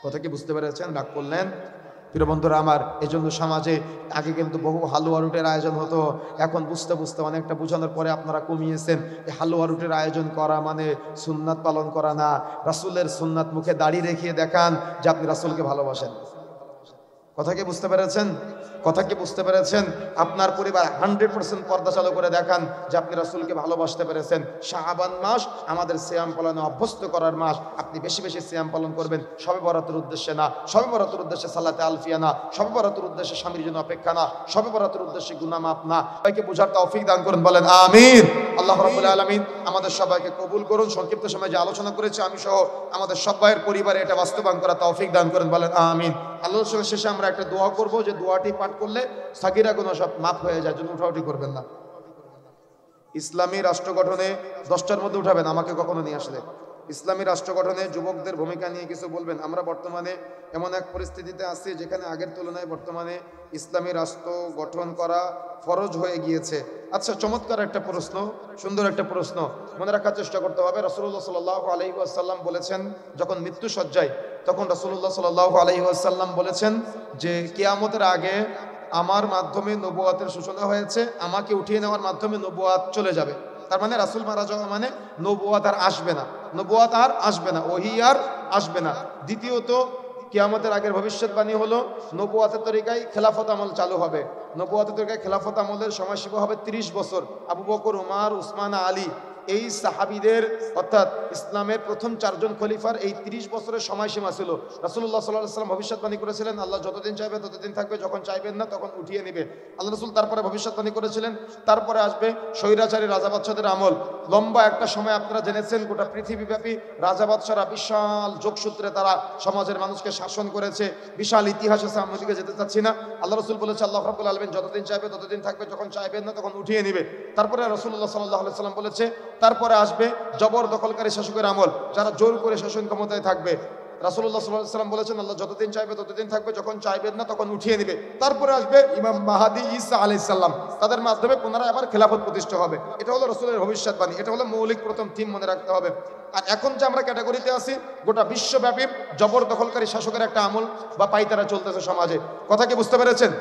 কথা কি বুঝতে পেরেছেন? রাগ করলেন? প্রিয় বন্ধুরা আমার, এই জন্য সমাজে আগে কিন্তু বহু হালুয়া রুটির আয়োজন হতো। এখন বুঝতে বুঝতে অনেকটা বোঝানোর পরে আপনারা কমিয়েছেন। এই হালুয়া রুটির আয়োজন করা মানে সুন্নাত পালন করা না। রাসূলের সুন্নাত মুখে দাড়ি রেখে দেখান যে আপনি রাসূলকে ভালোবাসেন। কথা কি বুঝতে পেরেছেন? কথা কি বুঝতে পেরেছেন? আপনার পরিবার 100% পর্দা চালু করে দেখান যে আপনি রাসূলকে ভালোবাসতে পেরেছেন। শাবান মাস আমাদের সিয়াম পালনে অভ্যস্ত করার মাস। আপনি বেশি বেশি সিয়াম পালন করবেন, শবে বরাতের উদ্দেশ্যে না, শবে বরাতের উদ্দেশ্যে সালাতে আলফিয়া না, শবে বরাতের উদ্দেশ্যে স্বামীর জন্য অপেক্ষা না, শবে বরাতের উদ্দেশ্যে গুনাহ মাফ না। সবাইকে বোঝার তৌফিক দান করুন, বলেন আমিন। আল্লাহ রাব্বুল আলামিন আমাদের সবাইকে কবুল করুন। সংক্ষিপ্ত সময়ে যে আলোচনা করেছি আমি সহ আমাদের সবাইয়ের পরিবারে এটা বাস্তবায়ন করা তৌফিক দান করেন, বলেন আমিন। আলোচনার শেষে আমরা একটা দোয়া করব, যে দোয়াটি পাঠ করলে সাগীরা গুনাহ সব মাফ হয়ে যায়। জন্য উঠাউঠি করবেন না। ইসলামী রাষ্ট্র গঠনে 10টার মধ্যে উঠাবেন, আমাকে কখনো নিয়ে আসলে। ইসলামী রাষ্ট্র গঠনে যুবকদের ভূমিকা নিয়ে কিছু বলবেন। আমরা বর্তমানে এমন এক পরিস্থিতিতে আছি যেখানে আগের তুলনায় বর্তমানে ইসলামী রাষ্ট্র গঠন করা ফরজ হয়ে গিয়েছে। আচ্ছা, চমৎকার একটা প্রশ্ন, সুন্দর একটা প্রশ্ন, মনে রাখার চেষ্টা করতে হবে। রাসূলুল্লাহ সাল্লাল্লাহু আলাইহি ওয়াসাল্লাম বলেছেন, যখন মৃত্যু সজ্জায়, তখন রাসূলুল্লাহ সাল্লাল্লাহু আলাইহি ওয়াসাল্লাম বলেছেন যে কিয়ামতের আগে আমার মাধ্যমে নবুয়াতের সূচনা হয়েছে, আমাকে উঠিয়ে নেওয়ার মাধ্যমে নবুয়াত চলে যাবে। তার মানে রাসূল মারা যাওয়া মানে নবুয়াত আর আসবে না, নবুয়াত আর আসবে না, ওহী আর আসবে না। দ্বিতীয়ত, কিয়ামতের আগের ভবিষ্যৎবাণী হলো নবুয়াতের তরিকায় খেলাফত আমল চালু হবে। নবুয়াতের তরিকায় খেলাফত আমলের সময়সীমা হবে 30 বছর। আবু বকর, উমর, উসমান, আলী, এই সাহাবীদের অর্থাৎ ইসলামের প্রথম 4 জন খলিফার এই 30 বছরের সময়সীমা ছিল। রাসূলুল্লাহ সাল্লাল্লাহু আলাইহি ওয়াসাল্লাম ভবিষ্যৎবাণী করেছিলেন, আল্লাহ যতদিন চাইবে ততদিন থাকবে, যখন চাইবেন না তখন উঠিয়ে নেবে। আল্লাহ রাসূল তারপরে ভবিষ্যৎবাণী করেছিলেন, তারপরে আসবে স্বৈরাচারী রাজা বাদশাদের আমল। লম্বা একটা সময় আপনারা জেনেছেন গোটা পৃথিবীব্যাপী রাজা বাদশারা বিশাল যোগসূত্রে তারা সমাজের মানুষকে শাসন করেছে। বিশাল ইতিহাস আছে, আমি ওদিকে যেতে চাচ্ছি না। আল্লাহ রাসূল বলেছে, আল্লাহ রাব্বুল আলামিন যতদিন চাইবে ততদিন থাকবে, যখন চাইবেন না তখন উঠিয়ে নেবে। তারপরে রাসূলুল্লাহ সাল্লাল্লাহু আলাইহি ওয়াসাল্লাম বলেছে, তারপরে আসবে জবর দখলকারী শাসকের আমল, যারা জোর করে শাসন ক্ষমতায় থাকবে। রাসূলুল্লাহ সাল্লাল্লাহু আলাইহি ওয়াসাল্লাম বলেছেন, আল্লাহ যতদিন চাইবে ততদিন থাকবে, যখন চাইবেন না তখন উঠিয়ে নেবে। তারপরে আসবে ইমাম মাহদী ঈসা আলাইহিস সালাম, তাদের মাধ্যমে পুনরায় আবার খেলাফত প্রতিষ্ঠা হবে। এটা হলো রাসূলের ভবিষ্যৎবাণী, এটা হলো মৌলিক প্রথম থিম, মনে রাখতে হবে। আর এখন যে আমরা ক্যাটাগরিতে আছি, গোটা বিশ্বব্যাপী জবর দখলকারী শাসকের একটা আমল বা পাইতারা চলতেছে সমাজে। কথা কি বুঝতে পেরেছেন?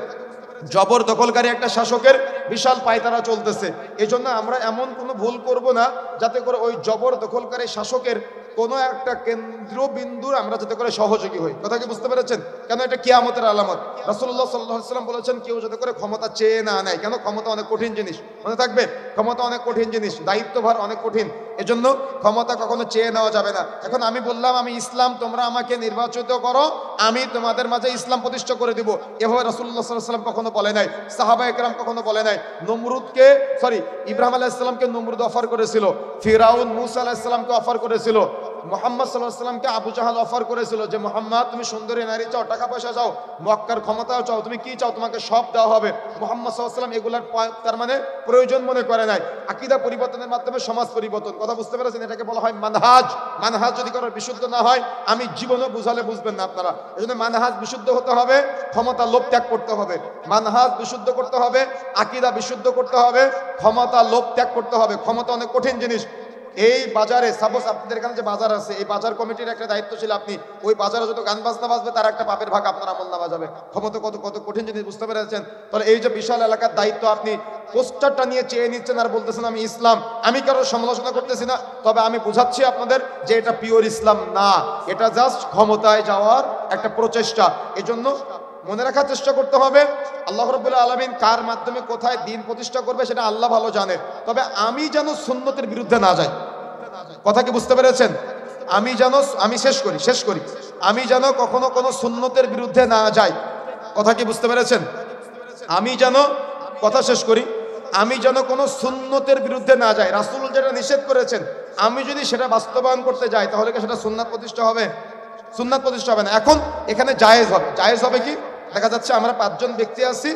জবর দখলকারী একটা শাসকের বিশাল পায়তারা চলতেছে। এই জন্য আমরা এমন কোনো ভুল করব না যাতে করে ওই জবর দখলকারী শাসকের কোনো একটা কেন্দ্রবিন্দুর আমরা যাতে করে সহযোগী হই। কথা কি বুঝতে পেরেছেন? কেন এটা কিয়ামতের আলামত। রাসূলুল্লাহ সাল্লাল্লাহু আলাইহি ওয়াসাল্লাম বলেছেন, কেউ যাতে করে ক্ষমতা চেয়ে না নেয়। কেন? ক্ষমতা অনেক কঠিন জিনিস, মনে থাকবে, ক্ষমতা অনেক কঠিন জিনিস, দায়িত্বভার অনেক কঠিন। এজন্য ক্ষমতা কখনো চেয়ে নেওয়া যাবে না। এখন আমি বললাম আমি ইসলাম, তোমরা আমাকে নির্বাচিত করো, আমি তোমাদের মাঝে ইসলাম প্রতিষ্ঠা করে দিব, এভাবে রাসূলুল্লাহ সাল্লাল্লাহু আলাইহি ওয়াসাল্লাম কখনো বলে নাই, সাহাবায়ে কেরাম কখনো বলে নাই। ইব্রাহিম আলাইহিস সালামকে নমরুদ অফার করেছিল, ফিরাউন মুসা আলাইহিস সালামকে অফার করেছিল, মুহাম্মদ সাল্লাল্লাহু আলাইহি ওয়াসাল্লামকে আবু জাহাল অফার করেছিল যে মুহাম্মদ তুমি সুন্দরী নারী চাও, টাকা পয়সা চাও, মক্কার ক্ষমতাও চাও, তুমি কি চাও, তোমাকে সব দেওয়া হবে। মুহাম্মদ সাল্লাল্লাহু আলাইহি ওয়াসাল্লাম এগুলার তার মানে প্রয়োজন মনে করে নাই। আকীদা পরিবর্তনের মাধ্যমে সমাজ পরিবর্তন। কথা বুঝতে পেরেছেন? এটাকে বলা হয় মানহাজ। মানহাজ যদি কারো বিশুদ্ধ না হয়, আমি জীবনে বুঝালে বুঝবেন না আপনারা। এজন্য মানহাজ বিশুদ্ধ হতে হবে, ক্ষমতা লোভ ত্যাগ করতে হবে। মানহাজ বিশুদ্ধ করতে হবে, আকীদা বিশুদ্ধ করতে হবে, ক্ষমতা লোভ ত্যাগ করতে হবে। ক্ষমতা অনেক কঠিন জিনিস। এই বাজারে সাপোজ আপনাদের এখানে যে বাজার আছে, এই বাজার কমিটির একটা দায়িত্ব ছিল, আপনি ওই বাজারে যত গান বাজনা বাজবে তার একটা পাপের ভাগ আপনার আমলনামা যাবে। ক্ষমতা কত কত কঠিন জিনিস, বুঝতে পেরেছেন? তাহলে এই যে বিশাল এলাকার দায়িত্ব, আপনি পোস্টারটা নিয়ে চেয়ে নিচ্ছেন আর বলতেছেন আমি ইসলাম। আমি কারোর সমালোচনা করতেছি না, তবে আমি বুঝাচ্ছি আপনাদের যে এটা পিওর ইসলাম না, এটা জাস্ট ক্ষমতায় যাওয়ার একটা প্রচেষ্টা। এজন্য মনে রাখার চেষ্টা করতে হবে, আল্লাহ রাব্বুল আলামিন কার মাধ্যমে কোথায় দ্বীন প্রতিষ্ঠা করবে সেটা আল্লাহ ভালো জানে। তবে আমি যেন সুন্নতের বিরুদ্ধে না যাই। কথা কি বুঝতে পেরেছেন? আমি শেষ করি আমি যেন কখনো কোনো সুন্নতের বিরুদ্ধে না যাই। কথা কি বুঝতে পেরেছেন? আমি যেন কোনো সুন্নতের বিরুদ্ধে না যাই। রাসূল যেটা নিষেধ করেছেন, আমি যদি সেটা বাস্তবায়ন করতে যাই, তাহলে কি সেটা সুন্নাত প্রতিষ্ঠা হবে? সুন্নাত প্রতিষ্ঠা হবে না। এখন এখানে জায়েজ হবে কি? দেখা যাচ্ছে আমরা 5 জন ব্যক্তি আছি,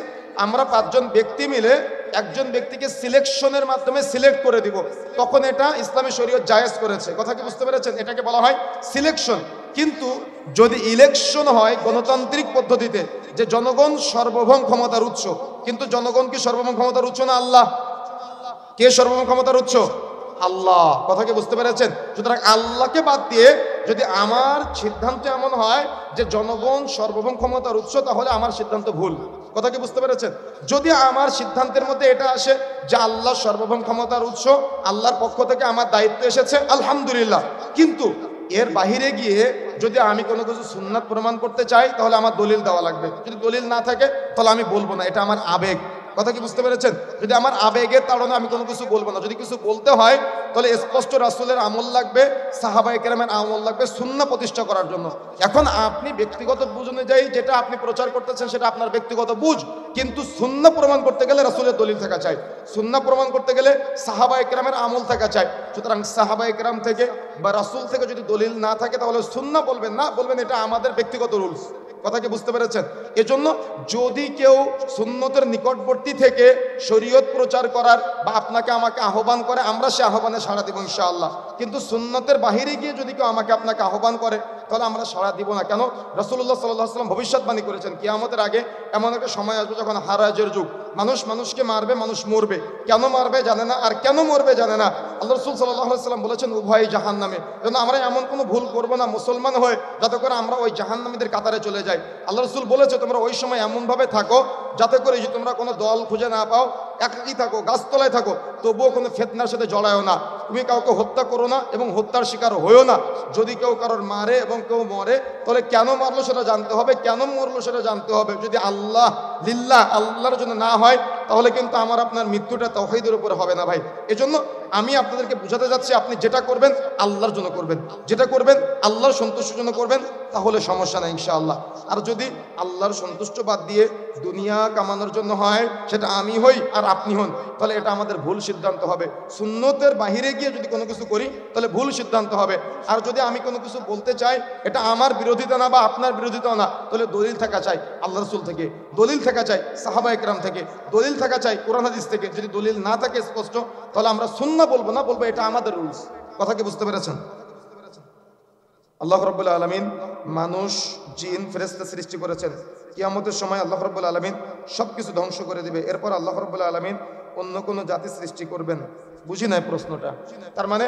আমরা 5 জন ব্যক্তি মিলে একজন ব্যক্তিকে সিলেকশনের মাধ্যমে সিলেক্ট করে দিব, তখন এটা ইসলামী শরীয়ত জায়েজ করেছে। কথা কি বুঝতে পেরেছেন? এটাকে বলা হয় সিলেকশন। কিন্তু যদি ইলেকশন হয় গণতান্ত্রিক পদ্ধতিতে, যে জনগণ সর্বভৌম ক্ষমতার উৎস, কিন্তু জনগণ কি সর্বভৌম ক্ষমতার উৎস না আল্লাহ? কে সর্বভৌম ক্ষমতার উৎস? আল্লাহ। কথা কি বুঝতে পেরেছেন? সুতরাং আল্লাহকে বাদ দিয়ে যদি আমার সিদ্ধান্ত এমন হয় যে জনগণ সর্বভৌম ক্ষমতার উৎস, তাহলে আমার সিদ্ধান্ত ভুল। কথা কি বুঝতে পেরেছেন? যদি আমার সিদ্ধান্তের মধ্যে এটা আসে যে আল্লাহ সর্বভৌম ক্ষমতার উৎস, আল্লাহর পক্ষ থেকে আমার দায়িত্ব এসেছে, আলহামদুলিল্লাহ। কিন্তু এর বাহিরে গিয়ে যদি আমি কোনো কিছু সুন্নাত প্রমাণ করতে চাই, তাহলে আমার দলিল দেওয়া লাগবে। যদি দলিল না থাকে তাহলে আমি বলবো না, এটা আমার আবেগ। কথা কি বুঝতে পেরেছেন? যদি আমার আবেগের তাড়না আমি কোনো কিছু বলবো না। যদি কিছু বলতে হয় তাহলে স্পষ্ট রাসূলের আমল লাগবে, সাহাবায়ে কেরামের আমল লাগবে সুন্নাহ প্রতিষ্ঠা করার জন্য। এখন আপনি ব্যক্তিগত বুঝ অনুযায়ী যেটা আপনি প্রচার করতেছেন সেটা আপনার ব্যক্তিগত বুঝ, কিন্তু সুন্নাহ প্রমাণ করতে গেলে রাসূলের দলিল থাকা চাই, সুন্নাহ প্রমাণ করতে গেলে সাহাবায়ে কেরামের আমল থাকা চাই। সুতরাং সাহাবায়ে কেরাম থেকে বা রাসূল থেকে যদি দলিল না থাকে, তাহলে সুন্নাহ বলবেন না, বলবেন এটা আমাদের ব্যক্তিগত রুলস। কথা কি বুঝতে পেরেছেন? এজন্য যদি কেউ সুন্নতের নিকটবর্তী থেকে শরীয়ত প্রচার করার বা আপনাকে আমাকে আহ্বান করে, আমরা সে আহ্বানে সাড়া দেব ইনশাআল্লাহ। কিন্তু সুন্নতের বাহিরে গিয়ে যদি কেউ আমাকে আপনাকে আহ্বান করে, তাহলে আমরা সাড়া দিব না। কেন? রাসূলুল্লাহ সাল্লাল্লাহু আলাইহি ওয়াসাল্লাম ভবিষ্যৎবাণী করেছেন কিয়ামতের আগে এমন একটা সময় আসবে যখন হারাজের যুগ, মানুষ মানুষকে মারবে, মানুষ মরবে। কেন মারবে জানে না, আর কেন মরবে জানে না। আল্লাহ রাসূল সাল্লাল্লাহু আলাইহি ওয়াসাল্লাম বলেছেন উভয়ই জাহান্নামে। যেন আমরা এমন কোনো ভুল করব না মুসলমান হয়ে যাতে করে আমরা ওই জাহান্নামীদের কাতারে চলে যাই। আল্লাহ রাসূল বলেছে তোমরা ওই সময় এমনভাবে থাকো যাতে করে যে তোমরা কোনো দল খুঁজে না পাও, একাকী থাকো, গাছতলায় থাকো, তবুও কোনো ফিতনার সাথে জড়ায়ও না। তুমি কাউকে হত্যা করো না এবং হত্যার শিকার হয়েও না। যদি কেউ কারোর মারে এবং কেউ মরে তাহলে কেন মারলো সেটা জানতে হবে, কেন মরলো সেটা জানতে হবে। যদি আল্লাহ লিল্লাহ আল্লাহর জন্য না হয় তাহলে কিন্তু আমার আপনার মৃত্যুটা তাওহীদের উপরে হবে না ভাই। এজন্য আমি আপনাদেরকে বুঝাতে যাচ্ছি আপনি যেটা করবেন আল্লাহর জন্য করবেন, যেটা করবেন আল্লাহর সন্তুষ্টির জন্য করবেন, তাহলে সমস্যা নাই ইনশাআল্লাহ। আর যদি আল্লাহর সন্তুষ্ট বাদ দিয়ে দুনিয়া কামানোর জন্য হয়, সেটা আমি হই আর আপনি হন, তাহলে এটা আমাদের ভুল সিদ্ধান্ত হবে। সুন্নতের বাহিরে গিয়ে যদি কোনো কিছু করি তাহলে ভুল সিদ্ধান্ত হবে। আর যদি আমি কোনো কিছু বলতে চাই এটা আমার বিরোধিতা না বা আপনার বিরোধিতা না, তাহলে দলিল থাকা চাই আল্লাহ রাসূল থেকে, দলিল থাকা চাই সাহাবা একরাম থেকে, দলিল থাকা চাই কোরআন হাদিস থেকে। যদি দলিল না থাকে স্পষ্ট তাহলে আমরা সুন্নাহ বলবো না, বলবো এটা আমাদের রুলস। কথা কি বুঝতে পেরেছেন? আল্লাহ রাব্বুল আলামিন মানুষ, জিন, ফেরেশতা সৃষ্টি করেছেন। কিয়ামতের সময় আল্লাহ রাব্বুল আলামিন সবকিছু ধ্বংস করে দিবে। এরপর আল্লাহ রাব্বুল আলামিন অন্য কোনো জাতি সৃষ্টি করবেন। বুঝি নাই প্রশ্নটা? তার মানে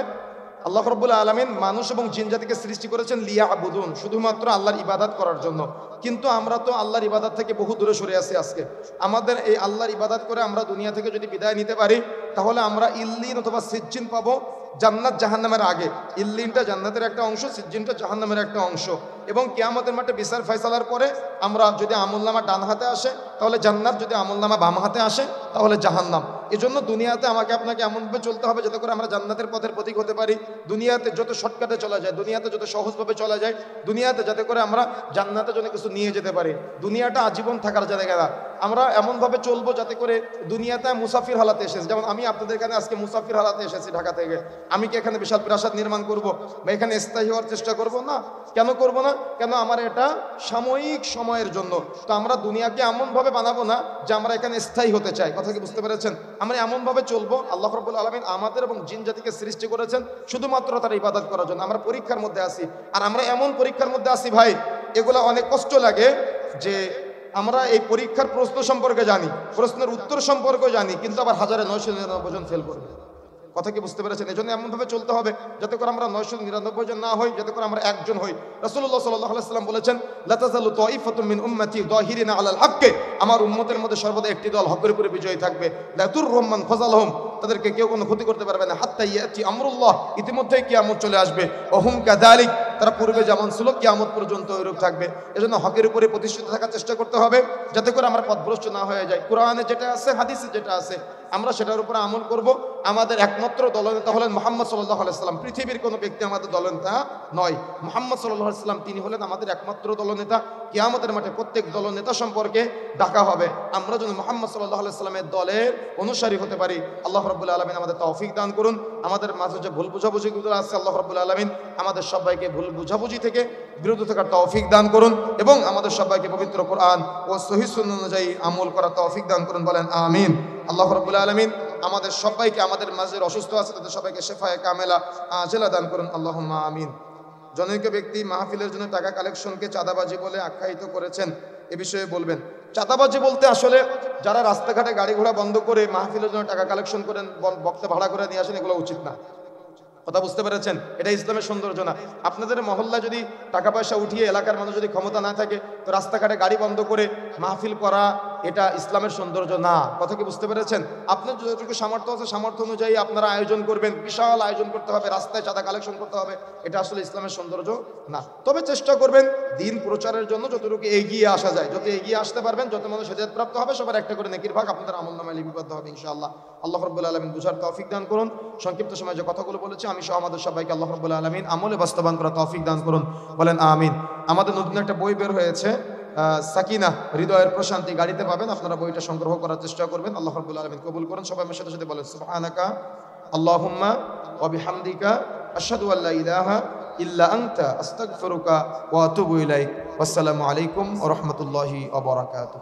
আল্লাহ রাব্বুল আলামিন মানুষ এবং জিন জাতিকে সৃষ্টি করেছেন লিয়াবুদুন, শুধুমাত্র আল্লাহর ইবাদত করার জন্য। কিন্তু আমরা তো আল্লাহর ইবাদত থেকে বহু দূরে সরে আছি আজকে। আমাদের এই আল্লাহর ইবাদত করে আমরা দুনিয়া থেকে যদি বিদায় নিতে পারি তাহলে আমরা ইল্লিন অথবা সিজ্জিন পাবো জান্নাত জাহান্নামের আগে। ইল্লিনটা জান্নাতের একটা অংশ, সিজ্জিনটা জাহান্নামের একটা অংশ। এবং কিয়ামতের মাঠে বিচার ফয়সালার পরে আমরা যদি আমলনামা ডান হাতে আসে তাহলে জান্নাত, যদি আমলনামা বাম হাতে আসে তাহলে জাহান্নাম। এজন্য দুনিয়াতে আমাকে আপনাকে এমনভাবে চলতে হবে যাতে করে আমরা জান্নাতের পথের প্রতীক হতে পারি। দুনিয়াতে যত শর্টকাটে চলা যায়, দুনিয়াতে যত সহজভাবে চলা যায়, দুনিয়াতে যাতে করে আমরা জান্নাতের জন্য কিছু নিয়ে যেতে পারি। দুনিয়াটা আজীবন থাকার জায়গা না। আমরা এমনভাবে চলবো যাতে করে দুনিয়াতে মুসাফির হালাতে এসেছি। যেমন আমি আপনাদের এখানে আজকে মুসাফির হালাতে এসেছি ঢাকা থেকে। আমি কি এখানে বিশাল প্রাসাদ নির্মাণ করব বা এখানে স্থায়ী হওয়ার চেষ্টা করব? না। কেন করব না? কেন? আমার এটা সাময়িক সময়ের জন্য। তো আমরা দুনিয়াকে এমনভাবে বানাবো না যে আমরা এখানে স্থায়ী হতে চাই। কথা কি বুঝতে পেরেছেন? আমরা এমনভাবে চলবো, আল্লাহ রাব্বুল আলামিন আমাদের এবং জিন জাতিকে সৃষ্টি করেছেন শুধুমাত্র তার ইবাদত করার জন্য। আমরা পরীক্ষার মধ্যে আছি, আর আমরা এমন পরীক্ষার মধ্যে আছি ভাই, এগুলো অনেক কষ্ট লাগে যে আমরা এই পরীক্ষার প্রশ্ন সম্পর্কে জানি, প্রশ্নের উত্তর সম্পর্কে জানি, কিন্তু আবার 1999 জন ফেল করবে। কথা কি বুঝতে পেরেছেন? এই জন্য এমনভাবে চলতে হবে যাতে করে আমরা 999 জন না হই, যাতে করে আমরা একজন হই। রাসূলুল্লাহ সাল্লাল্লাহু আলাইহি ওয়াসাল্লাম বলেছেন লা তাযালু তাইফাতুম মিন উম্মতি যাহিরিনা আলাল হক, আমার উম্মতের মধ্যে সর্বদা একটি দল হকের উপরে বিজয়ী থাকবে। লা তুররুম মান ফাযালাহুম, তাদেরকে কেউ কোনো ক্ষতি করতে পারবে না। হাত্তা ইয়াতি আমরুল্লাহ, ইতিমধ্যেই কিয়ামত চলে আসবে। ওহুম কাযালিক, তারা পূর্বে যেমন ছিল কিয়ামত পর্যন্ত ওইরূপ থাকবে। এজন্য হকের উপরে প্রতিষ্ঠিত থাকার চেষ্টা করতে হবে যাতে করে আমরা পথভ্রষ্ট না হয়ে যাই। কোরআনে যেটা আছে, হাদিসে যেটা আছে, আমরা সেটার উপরে আমল করব। আমাদের একমাত্র দলনেতা হলেন মুহাম্মদ সাল্লাল্লাহু আলাইহি ওয়াসাল্লাম। পৃথিবীর কোনো ব্যক্তি আমাদের দলনেতা নয়। মুহাম্মদ সাল্লাল্লাহু আলাইহি ওয়াসাল্লাম তিনি হলেন আমাদের একমাত্র দলনেতা। কিয়ামতের মাঠে প্রত্যেক দলনেতা সম্পর্কে ডাকা হবে। আমরা যেন মুহাম্মদ সাল্লাল্লাহু আলাইহি ওয়াসাল্লামের দলের অনুসারী হতে পারি। আল্লাহ রাব্বুল আলামিন আমাদের তৌফিক দান করুন। আমাদের মাঝে যে ভুল বুঝাবুঝিগুলো আছে, আল্লাহ রাব্বুল আলামিন আমাদের সবাইকে ভুল বুঝাবুঝি থেকে বিরত থাকার তৌফিক দান করুন এবং আমাদের সবাইকে পবিত্র কোরআন ও সহিহ সুন্নাহ অনুযায়ী আমল করার তৌফিক দান করুন। বলেন আমিন। আল্লাহ রাব্বুল আলামিন আমাদের সবাইকে, আমাদের মাঝে অসুস্থ আছে তাদের সবাইকে শিফায়ে কামেলা আজেলা দান করুন। আল্লাহুম্মা আমিন। জনৈক ব্যক্তি মাহফিলের জন্য টাকা কালেকশনকে চাঁদাবাজি বলে আখ্যায়িত করেছেন, এ বিষয়ে বলবেন। চাঁদাবাজি বলতে আসলে যারা রাস্তাঘাটে গাড়ি ঘোড়া বন্ধ করে মাহফিলের জন্য টাকা কালেকশন করেন, বক্তা ভাড়া করে নিয়ে আসেন, এগুলো উচিত না। কথা বুঝতে পেরেছেন? এটা ইসলামের সৌন্দর্য না। আপনাদের মহল্লায় যদি টাকা পয়সা উঠিয়ে এলাকার মানুষ যদি ক্ষমতা না থাকে তো রাস্তাঘাটে গাড়ি বন্ধ করে মাহফিল করা এটা ইসলামের সৌন্দর্য না। কথা কি বুঝতে পেরেছেন? আপনার যতটুকু সামর্থ্য আছে সামর্থ্য অনুযায়ী আপনারা আয়োজন করবেন, বিশাল আয়োজন করতে হবে, রাস্তায় চাঁদা কালেকশন করতে হবে, এটা আসলে ইসলামের সৌন্দর্য না। তবে চেষ্টা করবেন দিন প্রচারের জন্য যতটুকু এগিয়ে আসা যায়, যত এগিয়ে আসতে পারবেন, যত মানুষ হেদায়েত প্রাপ্ত হবে, সবার একটা করে নেকির ভাগ আপনাদের আমলনামায় লিপিবদ্ধ হবে ইনশাআল্লাহ। আল্লাহ রাব্বুল আলামিন বুঝার তৌফিক দান করুন। সংক্ষিপ্ত সময়ে যে কথাগুলো বলেছি আমি সহ আমাদের সবাইকে আল্লাহ রাব্বুল আলামিন আমলে বাস্তবায়ন করার তৌফিক দান করুন। বলেন আমিন। আমাদের নতুন একটা বই বের হয়েছে, সাকিনা, হৃদয়ের প্রশান্তি, গাড়িতে পাবেন। আপনারা বইটা সংগ্রহ করার চেষ্টা করবেন। আল্লাহ রাব্বুল আলামিন কবুল করুন। সবাই আমার সাথে সাথে বলেন সুবহানাকা আল্লাহুম্মা ওয়া বিহামদিকা আশহাদু আল্লা ইলাহা ইল্লা আনতা আস্তাগফিরুকা ওয়া আতুবু ইলাইক। আসসালামু আলাইকুম ওয়া রাহমাতুল্লাহি ওয়া বারাকাতুহু।